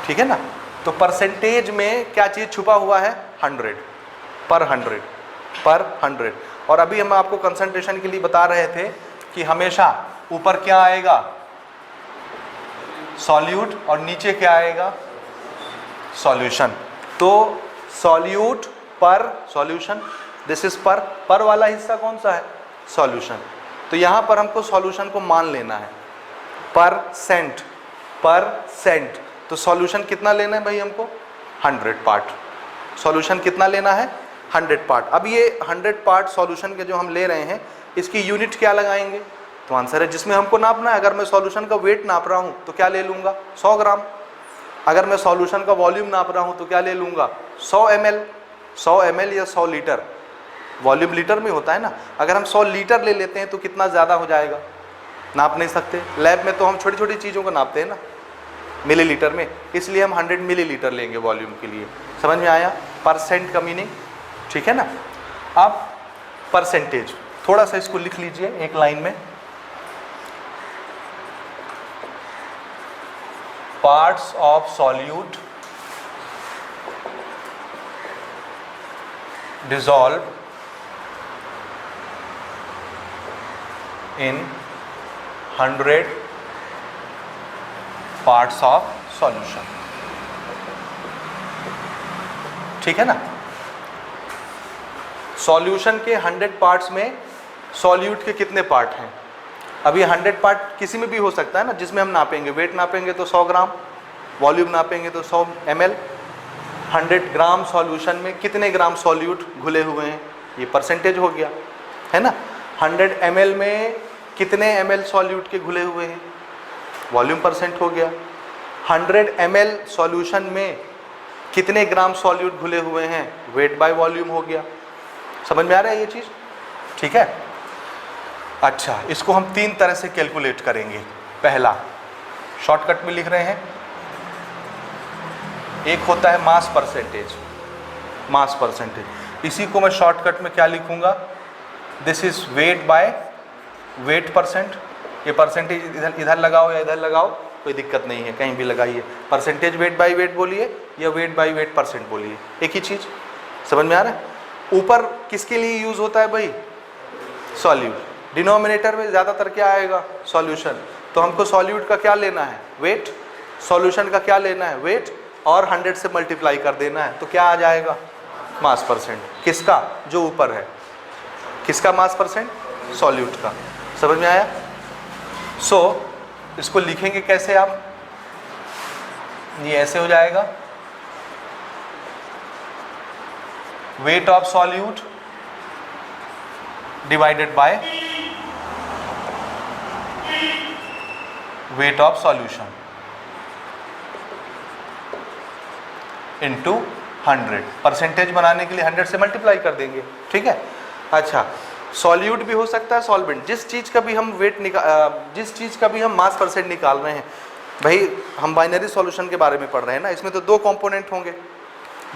ठीक है ना। तो परसेंटेज में क्या चीज छुपा हुआ है? 100, पर 100, पर 100। और अभी हम आपको कंसंट्रेशन के लिए बता रहे थे कि हमेशा ऊपर क्या आएगा? सॉल्यूट, और नीचे क्या आएगा? सॉल्यूशन। तो सॉल्यूट पर सॉल्यूशन, दिस इज पर वाला हिस्सा कौन सा है? सॉल्यूशन। तो यहां पर हमको सॉल्यूशन को मान लेना है, परसेंट, परसेंट। तो सॉल्यूशन कितना लेना है भाई हमको? 100 पार्ट। सॉल्यूशन कितना लेना है? 100 पार्ट। अब ये 100 पार्ट सॉल्यूशन के जो हम ले रहे हैं, इसकी यूनिट क्या लगाएंगे? तो आंसर है जिसमें हमको नापना है। अगर मैं सॉल्यूशन का वेट नाप रहा हूँ तो क्या ले लूँगा? 100 ग्राम। अगर मैं सॉल्यूशन का वॉल्यूम नाप रहा हूँ तो क्या ले लूँगा? 100 ml, 100 ml या 100 लीटर। वॉल्यूम लीटर में होता है ना। अगर हम 100 लीटर ले लेते हैं तो कितना ज़्यादा हो जाएगा? नाप नहीं सकते। लैब में तो हम छोटी छोटी चीज़ों को नापते हैं ना, मिलीलीटर में, इसलिए हम 100 मिलीलीटर लेंगे वॉल्यूम के लिए। समझ में आया परसेंट का मीनिंग? ठीक है ना। अब परसेंटेज थोड़ा सा इसको लिख लीजिए एक लाइन में। Parts of solute dissolve in 100 parts of solution, ठीक है ना। सॉल्यूशन के 100 पार्ट्स में सॉल्यूट के कितने पार्ट हैं? अब ये 100 पार्ट किसी में भी हो सकता है ना, जिसमें हम नापेंगे, वेट नापेंगे तो 100 ग्राम, वॉल्यूम नापेंगे तो 100 ml। 100 ग्राम सॉल्यूशन में कितने ग्राम सॉल्यूट घुले हुए हैं, ये परसेंटेज हो गया, है ना। 100 ml में कितने ml सॉल्यूट के घुले हुए हैं, वॉल्यूम परसेंट हो गया। 100 ml सॉल्यूशन में कितने ग्राम सॉल्यूट घुले हुए हैं, वेट बाय वॉल्यूम हो गया। समझ में आ रहा है ये चीज़? ठीक है। अच्छा, इसको हम 3 तरह से कैलकुलेट करेंगे। पहला शॉर्टकट में लिख रहे हैं, एक होता है मास परसेंटेज, मास परसेंटेज। इसी को मैं शॉर्टकट में क्या लिखूंगा? This is weight by weight percent. ये परसेंटेज इधर लगाओ या इधर लगाओ, कोई दिक्कत नहीं है, कहीं भी लगाइए। परसेंटेज वेट बाय वेट बोलिए या वेट बाय वेट परसेंट बोलिए, एक ही चीज़। समझ में आ रहा है? ऊपर किसके लिए यूज़ होता है भाई? सॉल्यूट। डिनोमिनेटर में ज़्यादातर क्या आएगा? सॉल्यूशन। तो हमको सॉल्यूट का क्या लेना है? वेट। सॉल्यूशन का क्या लेना है? वेट। और 100 से मल्टीप्लाई कर देना है, तो क्या आ जाएगा? मास परसेंट। किसका? जो ऊपर है। किसका मास परसेंट? सॉल्यूट का। समझ में आया? इसको लिखेंगे कैसे आप? ये ऐसे हो जाएगा, wait of solute divided by weight of solution into 100। Percentage बनाने के लिए 100 से मल्टीप्लाई कर देंगे, ठीक है। अच्छा, सॉल्यूट भी हो सकता है, सॉल्वेंट। जिस चीज़ का भी हम जिस चीज़ का भी हम मास परसेंट निकाल रहे हैं, भाई हम बाइनरी सॉल्यूशन के बारे में पढ़ रहे हैं ना, इसमें तो 2 कंपोनेंट होंगे।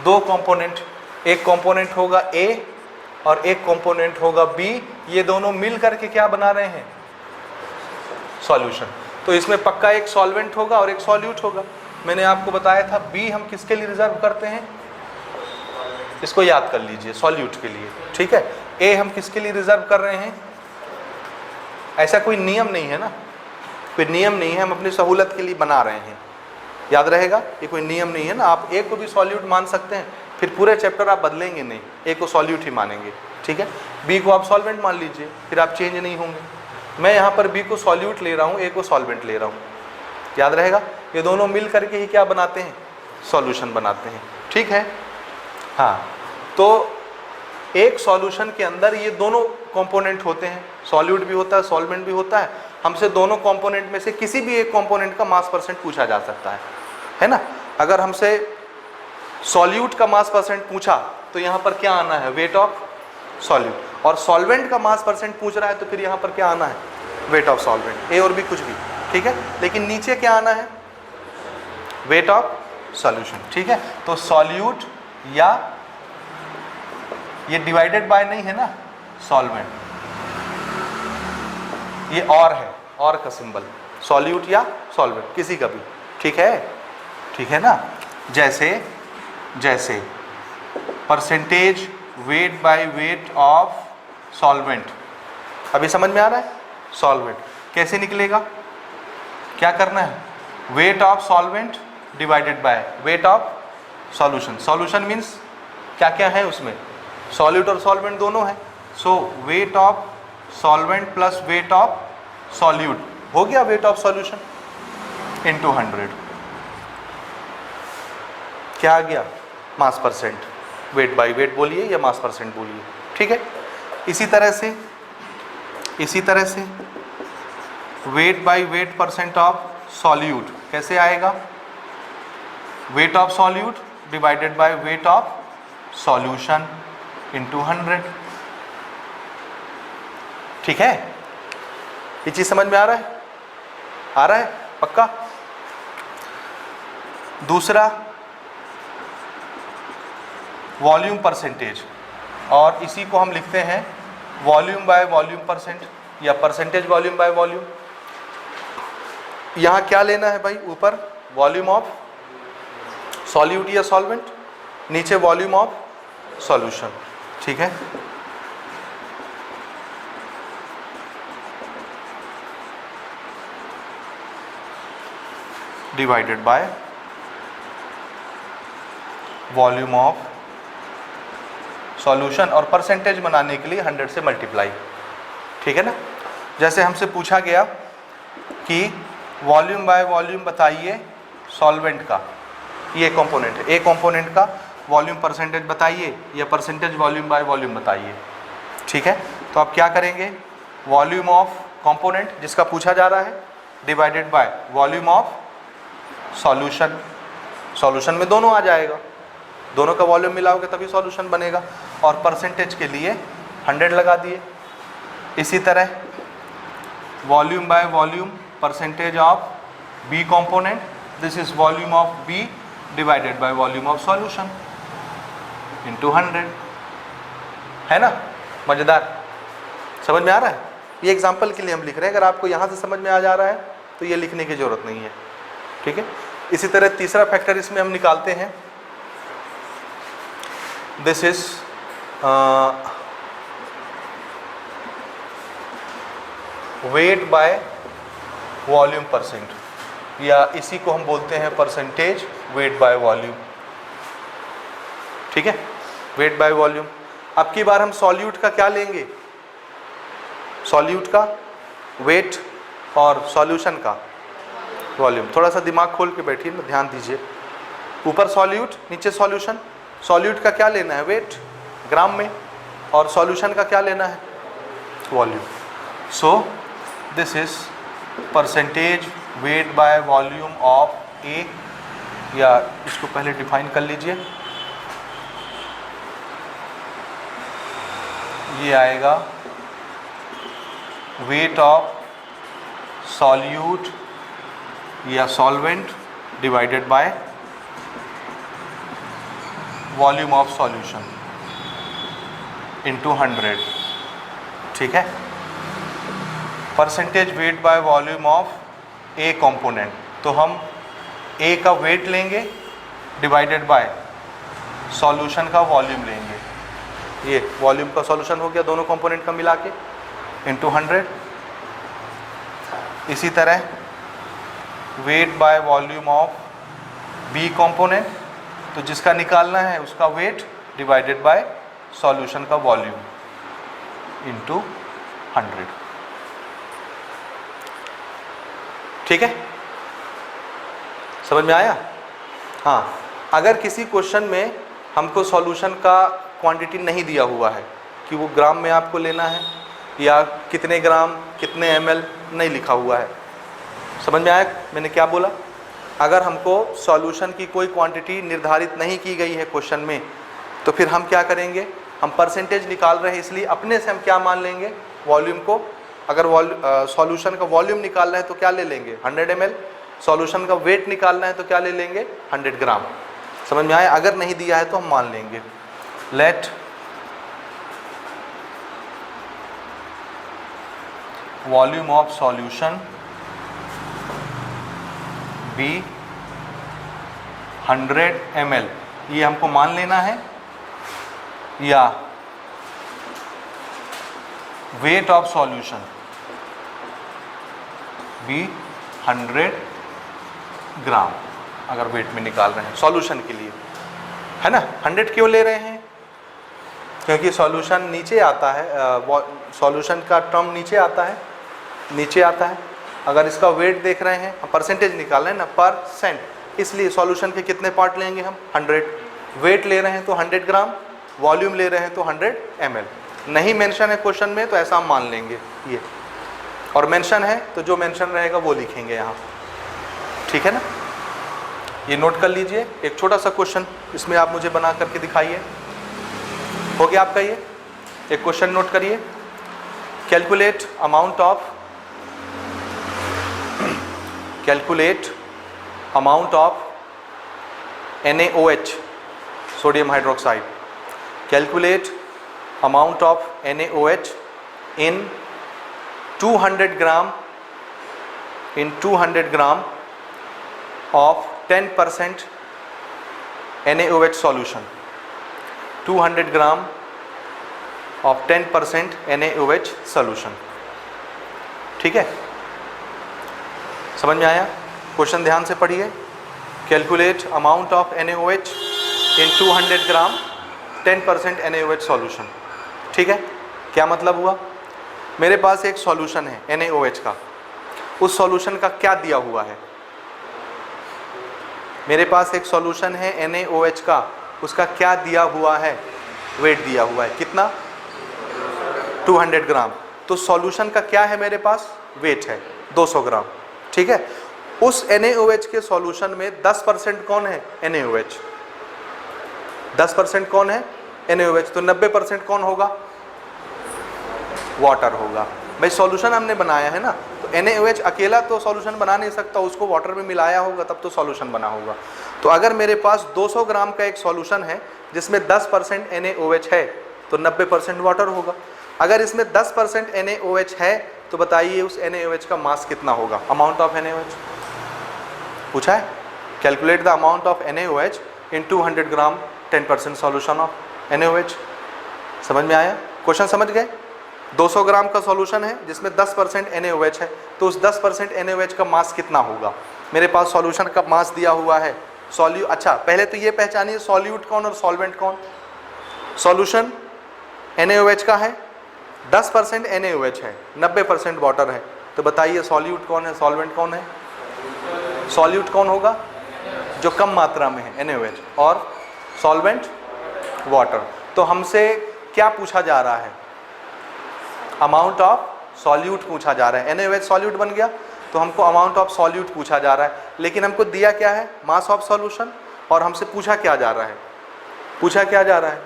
2 कंपोनेंट, एक कंपोनेंट होगा A और एक कंपोनेंट होगा B। ये दोनों मिल करके क्या बना रहे हैं? सॉल्यूशन। तो इसमें पक्का एक सॉल्वेंट होगा और एक सॉल्यूट होगा। मैंने आपको बताया था B हम किसके लिए रिजर्व करते हैं? इसको याद कर लीजिए, सॉल्यूट के लिए, ठीक है। A हम किसके लिए रिजर्व कर रहे हैं? ऐसा कोई नियम नहीं है ना, कोई नियम नहीं है, हम अपनी सहूलत के लिए बना रहे हैं। याद रहेगा, ये कोई नियम नहीं है ना। आप A को भी सॉल्यूट मान सकते हैं, फिर पूरे चैप्टर आप बदलेंगे नहीं, A को सॉल्यूट ही मानेंगे, ठीक है। B को आप सॉल्वेंट मान लीजिए, फिर आप चेंज नहीं होंगे। मैं यहाँ पर B को सॉल्यूट ले रहा हूँ, A को सॉल्वेंट ले रहा हूँ। याद रहेगा, ये दोनों मिल करके ही क्या बनाते हैं? सॉल्यूशन बनाते हैं, ठीक है। हाँ, तो एक सॉल्यूशन के अंदर ये दोनों कंपोनेंट होते हैं, सॉल्यूट भी होता है, सॉल्वेंट भी होता है। हमसे दोनों कंपोनेंट में से किसी भी एक कंपोनेंट का मास परसेंट पूछा जा सकता है ना। अगर हमसे सॉल्यूट का मास परसेंट पूछा तो यहाँ पर क्या आना है? Weight of solute. और सॉल्वेंट का मास परसेंट पूछ रहा है तो फिर यहाँ पर क्या आना है, वेट ऑफ सॉल्वेंट, ए और बी कुछ भी, ठीक है। लेकिन नीचे क्या आना है, वेट ऑफ सॉल्यूशन, ठीक है। तो सॉल्यूट या ये डिवाइडेड बाय नहीं है ना, सॉल्वेंट, ये और है, और का सिंबल, सॉल्यूट या सॉल्वेंट किसी का भी, ठीक है ना। जैसे percentage weight bye weight of solvent, अभी समझ में आ रहा है। सॉल्वेंट कैसे निकलेगा, क्या करना है, weight of solvent divided by weight of solution. Solution means क्या क्या है उसमें, सॉल्यूट और सॉल्वेंट दोनों है। So weight of solvent plus weight of solute हो गया वेट ऑफ सॉल्यूशन इनटू 100, क्या आ गया, मास परसेंट। वेट बाय वेट बोलिए या मास परसेंट बोलिए, ठीक है। इसी तरह से weight by weight percent of solute कैसे आएगा, weight of solute divided by weight of solution into 100, ठीक है। ये चीज समझ में आ रहा है पक्का। दूसरा वॉल्यूम परसेंटेज, और इसी को हम लिखते हैं वॉल्यूम बाय वॉल्यूम परसेंट या परसेंटेज वॉल्यूम बाय वॉल्यूम। यहाँ क्या लेना है भाई, ऊपर वॉल्यूम ऑफ सॉल्यूट या सॉल्वेंट, नीचे वॉल्यूम ऑफ सॉल्यूशन, ठीक है। Divided by volume of solution, और परसेंटेज बनाने के लिए 100 से मल्टीप्लाई, ठीक है ना। जैसे हमसे पूछा गया कि वॉल्यूम बाय वॉल्यूम बताइए सॉल्वेंट का, ये कंपोनेंट है, ए कंपोनेंट का वॉल्यूम परसेंटेज बताइए या परसेंटेज वॉल्यूम बाय वॉल्यूम बताइए, ठीक है। तो आप क्या करेंगे, वॉल्यूम ऑफ कंपोनेंट जिसका पूछा जा रहा है divided by volume of solution, solution में दोनों आ जाएगा, दोनों का वॉल्यूम मिलाओगे तभी सॉल्यूशन बनेगा, और परसेंटेज के लिए 100 लगा दिए। इसी तरह volume by volume percentage of B component, this is volume of B divided by volume of solution into 100, है ना। मज़ेदार, समझ में आ रहा है। ये एग्जाम्पल के लिए हम लिख रहे हैं, अगर आपको यहाँ से समझ में आ जा रहा है तो ये लिखने की ज़रूरत नहीं है, ठीक है। इसी तरह तीसरा फैक्टर इसमें हम निकालते हैं, this is wait by volume percent, या इसी को हम बोलते हैं परसेंटेज वेट बाय वॉल्यूम, ठीक है, वेट बाय वॉल्यूम। अब की बार हम सॉल्यूट का क्या लेंगे, सॉल्यूट का वेट और सॉल्यूशन का वॉल्यूम। थोड़ा सा दिमाग खोल के बैठिए ना, ध्यान दीजिए, ऊपर सॉल्यूट नीचे सॉल्यूशन। सॉल्यूट का क्या लेना है, वेट ग्राम में, और सॉल्यूशन का क्या लेना है, volume. So this is percentage weight by volume of A, या इसको पहले डिफाइन कर लीजिए, ये आएगा वेट ऑफ सॉल्यूट या solvent divided by volume of solution into 100, ठीक है। Percentage weight by volume of a component, तो हम ए का वेट लेंगे डिवाइडेड बाय सॉल्यूशन का वॉल्यूम लेंगे, ये वॉल्यूम का सॉल्यूशन हो गया दोनों कंपोनेंट का मिला के, इनटू 100। इसी तरह weight by volume of B component, तो जिसका निकालना है उसका वेट डिवाइडेड बाय सॉल्यूशन का वॉल्यूम इनटू 100, ठीक है। समझ में आया। हाँ, अगर किसी क्वेश्चन में हमको सॉल्यूशन का क्वांटिटी नहीं दिया हुआ है कि वो ग्राम में आपको लेना है या कितने ग्राम कितने ml नहीं लिखा हुआ है, समझ में आया मैंने क्या बोला। अगर हमको सॉल्यूशन की कोई क्वांटिटी निर्धारित नहीं की गई है क्वेश्चन में, तो फिर हम क्या करेंगे, हम परसेंटेज निकाल रहे हैं, इसलिए अपने से हम क्या मान लेंगे, वॉल्यूम को। अगर सॉल्यूशन का वॉल्यूम निकालना है तो क्या ले लेंगे, 100 ml। सॉल्यूशन का वेट निकालना है तो क्या ले लेंगे, 100 ग्राम। समझ में आया? अगर नहीं दिया है तो हम मान लेंगे। Let volume of solution be 100 ml, ये हमको मान लेना है, या weight of solution be 100 gram, अगर वेट में निकाल रहे हैं सॉल्यूशन के लिए, है ना। 100 क्यों ले रहे हैं, क्योंकि सॉल्यूशन नीचे आता है, सॉल्यूशन का टर्म नीचे आता है। अगर इसका वेट देख रहे हैं, परसेंटेज निकाल रहे हैं ना, परसेंट, इसलिए सॉल्यूशन के कितने पार्ट लेंगे हम, 100। वेट ले रहे हैं तो 100 ग्राम, वॉल्यूम ले रहे हैं तो 100 ml। नहीं मेंशन है क्वेश्चन में तो ऐसा हम मान लेंगे ये, और मेंशन है तो जो मेंशन रहेगा वो लिखेंगे यहाँ, ठीक है ना। ये नोट कर लीजिए, एक छोटा सा क्वेश्चन इसमें आप मुझे बना करके दिखाइए। हो गया आपका ये एक क्वेश्चन, नोट करिए। Calculate amount of NaOH, sodium hydroxide. Calculate amount of NaOH in 200 gram of 10% NaOH solution। 200 gram of 10% NaOH solution, ठीक है। समझ में आया? क्वेश्चन ध्यान से पढ़िए। Calculate amount of NaOH in 200 gram 10% NaOH solution, ठीक है। क्या मतलब हुआ, मेरे पास एक सॉल्यूशन है NaOH का, उस सॉल्यूशन का क्या दिया हुआ है, मेरे पास एक सॉल्यूशन है NaOH का, उसका क्या दिया हुआ है, वेट दिया हुआ है, कितना, 200 ग्राम। तो सॉल्यूशन का क्या है मेरे पास, वेट है 200 ग्राम, ठीक है। उस NaOH के सॉल्यूशन में 10% कौन है, NaOH। 10% कौन है, NaOH। तो 90% कौन होगा, वाटर होगा। भाई सॉल्यूशन हमने बनाया है ना, तो NaOH अकेला तो सॉल्यूशन बना नहीं सकता, उसको वाटर में मिलाया होगा तब तो सॉल्यूशन बना होगा। तो अगर मेरे पास 200 ग्राम का एक सॉल्यूशन है जिसमें 10% NaOH है तो 90% वाटर होगा। अगर इसमें 10% NaOH है तो बताइए उस NaOH का मास कितना होगा, अमाउंट ऑफ NaOH पूछा है। Calculate the amount of NaOH in 200 gram 10% solution of NaOH। समझ में आया? क्वेश्चन समझ गए? 200 ग्राम का सॉल्यूशन है जिसमें 10% NaOH है, तो उस 10% NaOH का मास कितना होगा। मेरे पास सॉल्यूशन का मास दिया हुआ है। अच्छा पहले तो ये पहचानिए सॉल्यूट कौन और सॉल्वेंट कौन। सॉल्यूशन NaOH का है, 10% NaOH है, 90% वाटर है, तो बताइए सॉल्यूट कौन है, सॉल्वेंट कौन है। सॉल्यूट कौन होगा, जो कम मात्रा में है NaOH, और सॉल्वेंट वाटर। तो हमसे क्या पूछा जा रहा है, अमाउंट ऑफ सॉल्यूट पूछा जा रहा है। NaOH सॉल्यूट बन गया तो हमको अमाउंट ऑफ सॉल्यूट पूछा जा रहा है, लेकिन हमको दिया क्या है, मास ऑफ सॉल्यूशन, और हमसे पूछा क्या जा रहा है,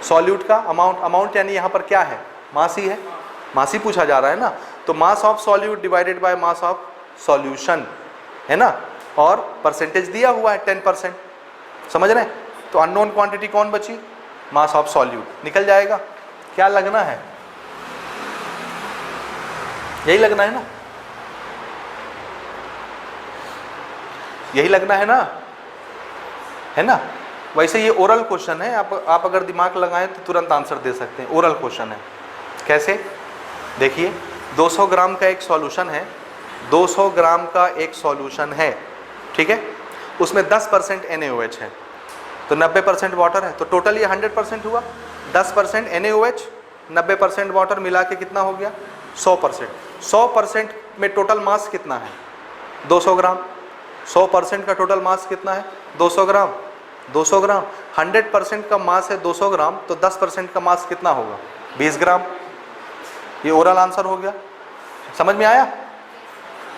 सॉल्यूट का अमाउंट। अमाउंट यानी यहाँ पर क्या है, मास ही है, मास ही पूछा जा रहा है ना। तो मास of solute divided by mass of solution, है ना, और परसेंटेज दिया हुआ है 10%। समझ रहे हैं? तो अननोन क्वांटिटी कौन बची, मास ऑफ सॉल्यूट। निकल जाएगा। क्या लगना है, यही लगना है ना, यही लगना है ना, है ना। वैसे ये ओरल क्वेश्चन है, आप अगर दिमाग लगाएं तो तुरंत आंसर दे सकते हैं। ओरल क्वेश्चन है। कैसे, देखिए 200 ग्राम का एक सॉल्यूशन है, 200 ग्राम का एक सॉल्यूशन है, ठीक है। उसमें 10% NaOH है तो 90% वाटर है, तो टोटल ये 100% हुआ। 10% NaOH 90% वाटर मिला के कितना हो गया, 100%। 100% में टोटल मास कितना है, 200 ग्राम। 100% का टोटल मास कितना है, 200 ग्राम। 200 ग्राम 100% का मास है 200 ग्राम, तो 10% का मास कितना होगा, 20 ग्राम। ये ओरल आंसर हो गया। समझ में आया?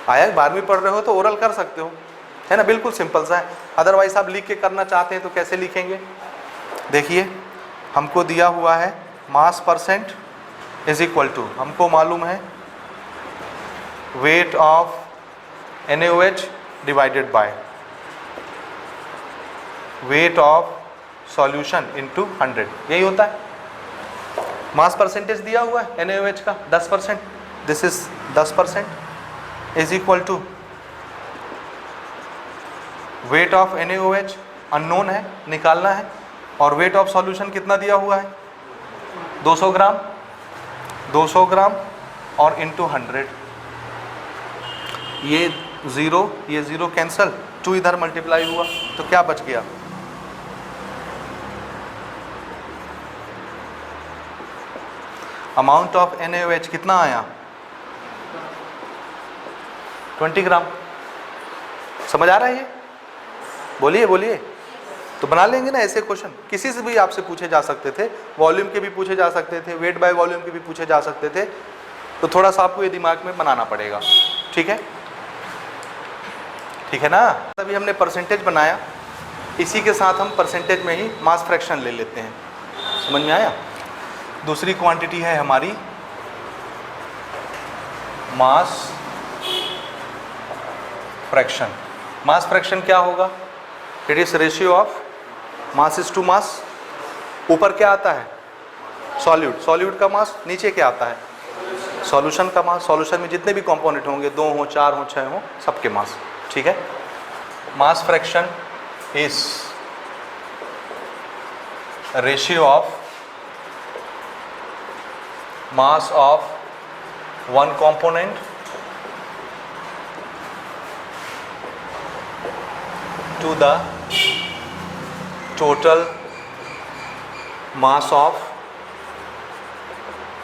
12वीं पढ़ रहे हो तो ओरल कर सकते हो, है ना, बिल्कुल सिंपल सा है। अदरवाइज आप लिख के करना चाहते हैं तो कैसे लिखेंगे, देखिए हमको दिया हुआ है mass percent is equal to, हमको मालूम है weight of NaOH divided by weight of solution into 100, यही होता है। मास परसेंटेज दिया हुआ है NaOH का 10%, this is 10% is equal to weight of NaOH unknown है, निकालना है, और वेट ऑफ सॉल्यूशन कितना दिया हुआ है 200 ग्राम, 200 ग्राम और इंटू 100, ये 0 कैंसल, 2 इधर मल्टीप्लाई हुआ तो क्या बच गया, अमाउंट ऑफ NaOH कितना आया 20 ग्राम। समझ आ रहा है ये? बोलिए बोलिए। तो बना लेंगे ना ऐसे क्वेश्चन, किसी से भी आपसे पूछे जा सकते थे, वॉल्यूम के भी पूछे जा सकते थे, वेट बाय वॉल्यूम के भी पूछे जा सकते थे, तो थोड़ा सा आपको ये दिमाग में बनाना पड़ेगा। ठीक है, ठीक है ना। अभी हमने परसेंटेज बनाया, इसी के साथ हम परसेंटेज में ही मास फ्रैक्शन ले लेते हैं। समझ में आया? दूसरी क्वांटिटी है हमारी मास फ्रैक्शन। मास फ्रैक्शन क्या होगा? It is ratio of mass is to mass. ऊपर क्या आता है? सॉल्यूट, सॉल्यूट का मास। नीचे क्या आता है? सॉल्यूशन का मास। सॉल्यूशन में जितने भी कंपोनेंट होंगे, 2 हो, 4 हो, 6 हो, सबके मास। ठीक है। Mass fraction is ratio of mass of one component to the total mass of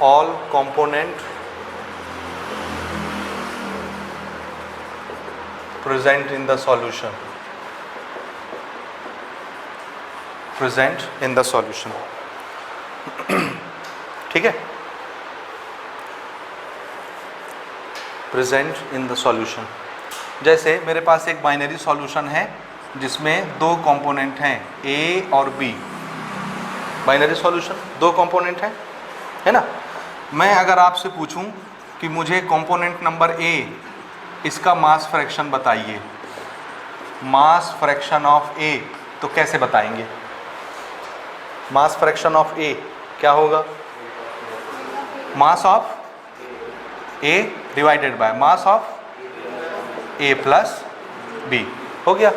all component present in the solution, present in the solution। ठीक है, प्रेजेंट इन द सॉल्यूशन। जैसे मेरे पास एक बाइनरी सॉल्यूशन है जिसमें 2 component हैं A और B। Binary solution 2 component हैं, है ना। मैं अगर आपसे पूछूं कि मुझे कंपोनेंट नंबर A इसका मास फ्रैक्शन बताइए, मास फ्रैक्शन ऑफ A, तो कैसे बताएंगे? मास फ्रैक्शन ऑफ A क्या होगा? Mass of A divided by mass of A plus B। हो गया।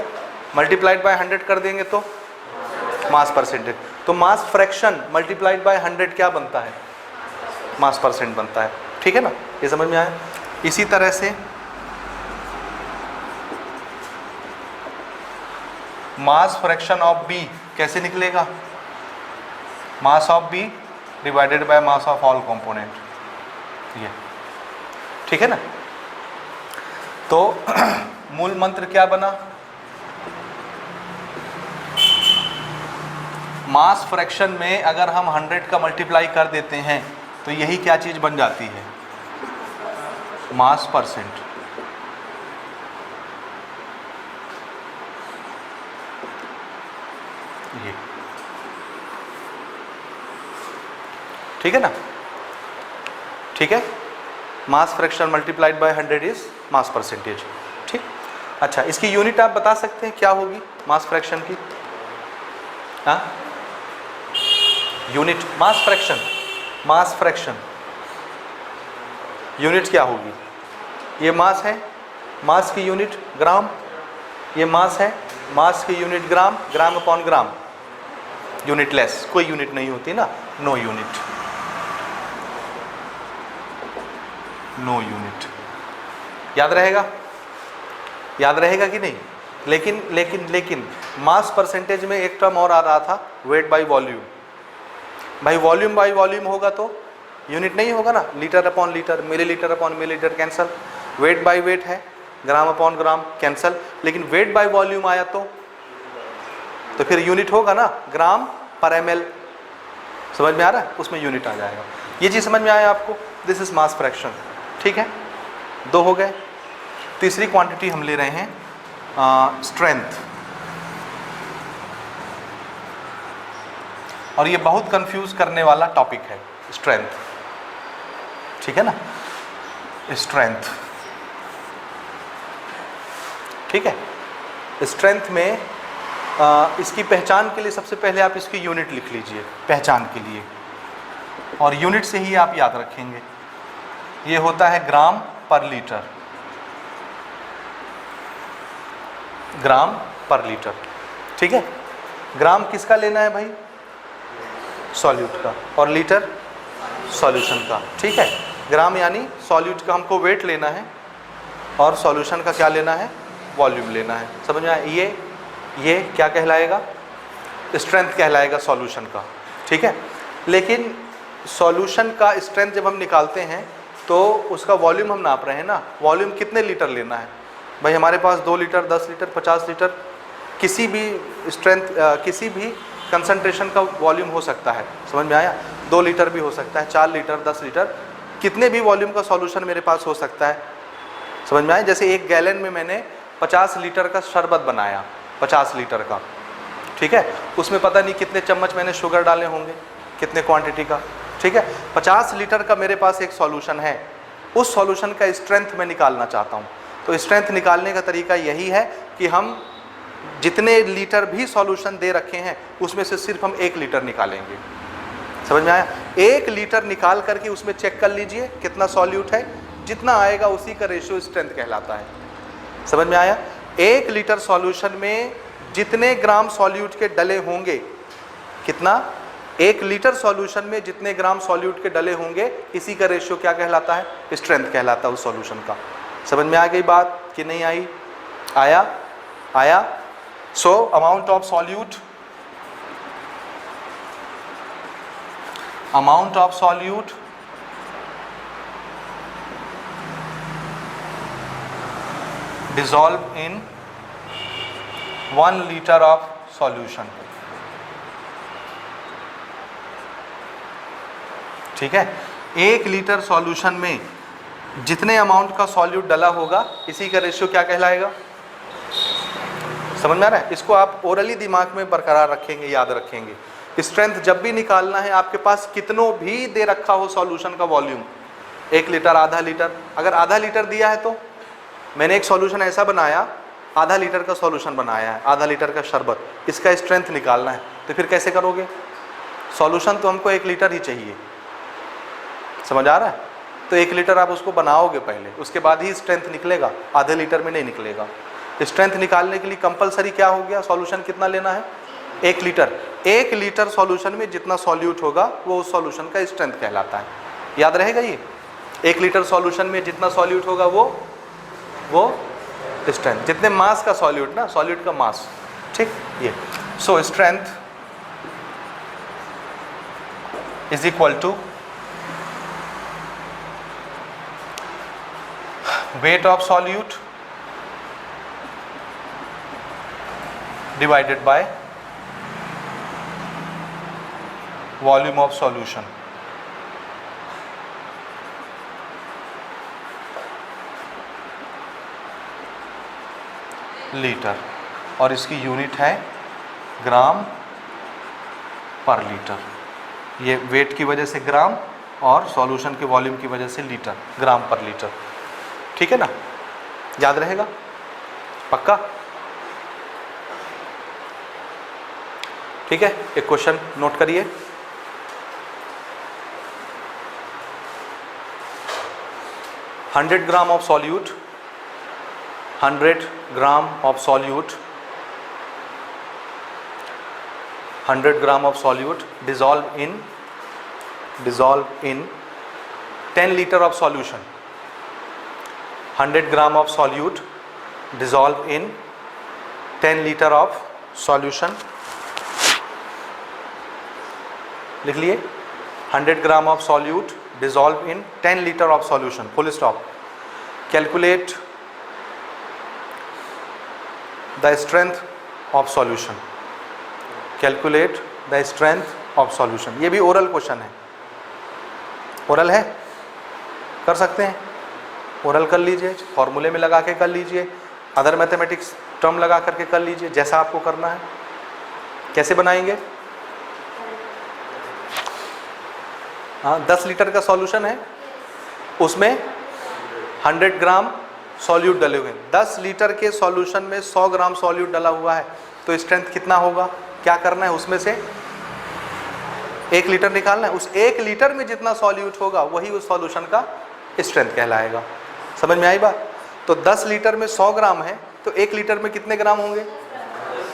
मल्टीप्लाइड बाय 100 कर देंगे तो मास परसेंटेज। तो मास फ्रैक्शन मल्टीप्लाइड बाय 100 क्या बनता है? मास परसेंट बनता है। ठीक है ना, ये समझ में आया। इसी तरह से मास फ्रैक्शन ऑफ B कैसे निकलेगा? Mass of B divided by mass of all component. ये ठीक है ना। तो मूल मंत्र क्या बना? मास फ्रैक्शन में अगर हम 100 का मल्टीप्लाई कर देते हैं तो यही क्या चीज बन जाती है? Mass percent. ये ठीक है ना। ठीक है, mass fraction multiplied by 100 is mass percentage. ठीक। अच्छा, इसकी यूनिट आप बता सकते हैं क्या होगी मास फ्रैक्शन की? हाँ, unit mass fraction, mass fraction unit क्या होगी? ये मास है, मास की यूनिट ग्राम, ये मास है, मास की यूनिट ग्राम, ग्राम अपॉन ग्राम, यूनिटलेस, कोई यूनिट नहीं होती ना, नो यूनिट, नो यूनिट। याद रहेगा? याद रहेगा कि नहीं? लेकिन मास परसेंटेज में एक टर्म और आ रहा था, वेट बाय वॉल्यूम। भाई वॉल्यूम बाय वॉल्यूम होगा तो यूनिट नहीं होगा ना, litre upon litre, millilitre upon millilitre cancel, weight by weight है, ग्राम अपॉन ग्राम कैंसल। लेकिन वेट बाय वॉल्यूम आया तो फिर यूनिट होगा ना, ग्राम पर ml। समझ में आ रहा है? उसमें यूनिट आ जाएगा। ये चीज़ समझ में आया आपको? This is mass fraction. ठीक है, 2 हो गए। तीसरी क्वांटिटी हम ले रहे हैं स्ट्रेंथ। और ये बहुत कंफ्यूज करने वाला टॉपिक है, स्ट्रेंथ, ठीक है ना, स्ट्रेंथ, ठीक है। स्ट्रेंथ में इसकी पहचान के लिए सबसे पहले आप इसकी यूनिट लिख लीजिए पहचान के लिए, और यूनिट से ही आप याद रखेंगे। ये होता है ग्राम पर लीटर, ग्राम पर लीटर, ठीक है। ग्राम किसका लेना है भाई? सॉल्यूट का, और लीटर सॉल्यूशन का, ठीक है। ग्राम यानी सॉल्यूट का हमको वेट लेना है, और सॉल्यूशन का क्या लेना है? वॉल्यूम लेना है। समझ में आया? ये क्या कहलाएगा? स्ट्रेंथ कहलाएगा सॉल्यूशन का, ठीक है। लेकिन सॉल्यूशन का स्ट्रेंथ जब हम निकालते हैं तो उसका वॉल्यूम हम नाप रहे हैं ना, वॉल्यूम कितने लीटर लेना है भाई? हमारे पास 2 लीटर, 10 लीटर, 50 लीटर, किसी भी स्ट्रेंथ किसी भी कंसंट्रेशन का वॉल्यूम हो सकता है। समझ में आया? 2 लीटर भी हो सकता है, 4 लीटर, 10 लीटर, कितने भी वॉल्यूम का सॉल्यूशन मेरे पास हो सकता है। समझ में आया? जैसे 1 गैलन में मैंने 50 लीटर का शरबत बनाया, 50 लीटर का, ठीक है। उसमें पता नहीं कितने चम्मच मैंने शुगर डाले होंगे, कितने क्वांटिटी का, ठीक है। 50 लीटर का मेरे पास एक सॉल्यूशन है, उस सॉल्यूशन का स्ट्रेंथ मैं निकालना चाहता हूँ। तो स्ट्रेंथ निकालने का तरीका यही है कि हम जितने लीटर भी सॉल्यूशन दे रखे हैं उसमें से सिर्फ हम 1 लीटर निकालेंगे। समझ में आया? 1 लीटर निकाल करके उसमें चेक कर लीजिए कितना सॉल्यूट है, जितना आएगा उसी का रेशियो स्ट्रेंथ कहलाता है। समझ में आया? 1 लीटर सॉल्यूशन में जितने ग्राम सॉल्यूट के डले होंगे, कितना? 1 लीटर सॉल्यूशन में जितने ग्राम सॉल्यूट के डले होंगे, इसी का रेशियो क्या कहलाता है? स्ट्रेंथ कहलाता है उस सॉल्यूशन का। समझ में आ गई बात कि नहीं आई? आया? सो amount of solute, amount of solute dissolved in 1 liter of solution, ठीक है। 1 लीटर सॉल्यूशन में जितने अमाउंट का सॉल्यूट डला होगा इसी का रेशियो क्या कहलाएगा? समझ में आ रहा है? इसको आप ओरली दिमाग में बरकरार रखेंगे, याद रखेंगे। स्ट्रेंथ जब भी निकालना है, आपके पास कितनों भी दे रखा हो सॉल्यूशन का वॉल्यूम, 1 लीटर, आधा लीटर, अगर आधा लीटर दिया है तो मैंने एक सॉल्यूशन ऐसा बनाया, आधा लीटर का सॉल्यूशन बनाया है, आधा लीटर का शरबत, इसका स्ट्रेंथ निकालना है, तो फिर कैसे करोगे? सॉल्यूशन तो हमको 1 लीटर ही चाहिए। समझ आ रहा है? तो 1 लीटर आप उसको बनाओगे पहले, उसके बाद ही स्ट्रेंथ निकलेगा, आधे लीटर में नहीं निकलेगा। स्ट्रेंथ निकालने के लिए कंपलसरी क्या हो गया? सॉल्यूशन कितना लेना है? 1 लीटर। 1 लीटर सॉल्यूशन में जितना सॉल्यूट होगा वो उस सॉल्यूशन का स्ट्रेंथ कहलाता है। याद रहेगा ये? 1 लीटर सॉल्यूशन में जितना सॉल्यूट होगा वो स्ट्रेंथ, जितने मास का सॉल्यूट ना, सॉल्यूट का मास, ठीक। ये so strength is equal to weight of solute divided by volume of solution। Litre, और इसकी यूनिट है ग्राम पर लीटर। ये वेट की वजह से ग्राम और सॉल्यूशन के वॉल्यूम की वजह से लीटर, ग्राम पर लीटर, ठीक है ना? याद रहेगा? पक्का? ठीक है। एक क्वेश्चन नोट करिए। $100 gram of solute, 100 gram of solute, 100 gram of solute dissolve in 10 liter of solution। 100 gram of solute dissolve in 10 liter of solution। लिख लिए? 100 gram of solute dissolve in 10 liter of solution, full stop। Calculate the strength of solution। Calculate the strength of solution। ये भी oral question है। Oral है, कर सकते हैं, oral कर लीजिए, फॉर्मूले में लगा के कर लीजिए, अदर मैथमेटिक्स टर्म लगा करके कर लीजिए, जैसा आपको करना है। कैसे बनाएंगे? हाँ 10 लीटर का सॉल्यूशन है, उसमें 100 ग्राम सॉल्यूट डले हुए हैं। 10 लीटर के सॉल्यूशन में 100 ग्राम सॉल्यूट डला हुआ है, तो स्ट्रेंथ कितना होगा? क्या करना है, उसमें से 1 लीटर निकालना है। उस 1 लीटर में जितना सॉल्यूट होगा वही उस सॉल्यूशन का स्ट्रेंथ कहलाएगा। समझ में आई बात? तो 10 लीटर में 100 ग्राम है, तो 1 लीटर में कितने ग्राम होंगे?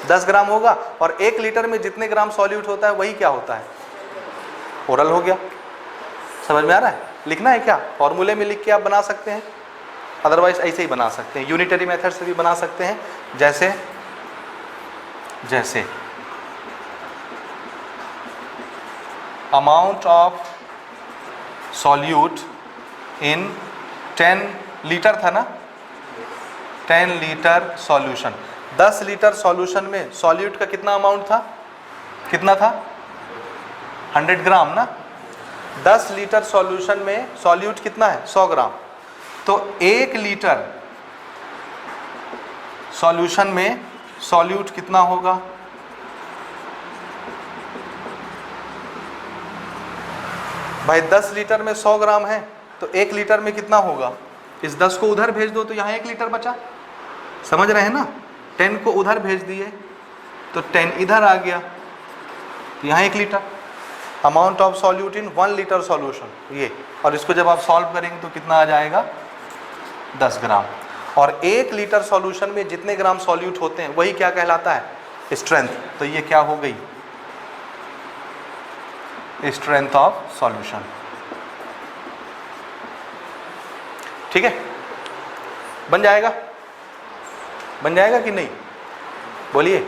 10 ग्राम होगा। और 1 लीटर में जितने ग्राम सॉल्यूट होता है वही क्या होता है? ओरल हो गया। समझ में आ रहा है? लिखना है क्या? फॉर्मूले में लिख के आप बना सकते हैं, अदरवाइज ऐसे ही बना सकते हैं, यूनिटरी मेथड से भी बना सकते हैं। जैसे जैसे amount of solute in 10 litre था ना, 10 लीटर सॉल्यूशन, 10 लीटर सॉल्यूशन में सॉल्यूट का कितना अमाउंट था? कितना था? 100 ग्राम ना। 10 लीटर सॉल्यूशन में सॉल्यूट कितना है? 100 ग्राम। तो 1 लीटर सॉल्यूशन में सॉल्यूट कितना होगा? भाई 10 लीटर में 100 ग्राम है, तो 1 लीटर में कितना होगा? इस 10 को उधर भेज दो तो यहाँ 1 लीटर बचा। समझ रहे हैं ना? 10 को उधर भेज दिए तो 10 इधर आ गया, तो यहाँ 1 litre. Amount of solute in 1 litre solution ये, और इसको जब आप सॉल्व करेंगे तो कितना आ जाएगा? 10 ग्राम। और 1 लीटर सॉल्यूशन में जितने ग्राम सॉल्यूट होते हैं वही क्या कहलाता है? स्ट्रेंथ। तो ये क्या हो गई? Strength of solution. ठीक है, बन जाएगा? बन जाएगा कि नहीं? बोलिए।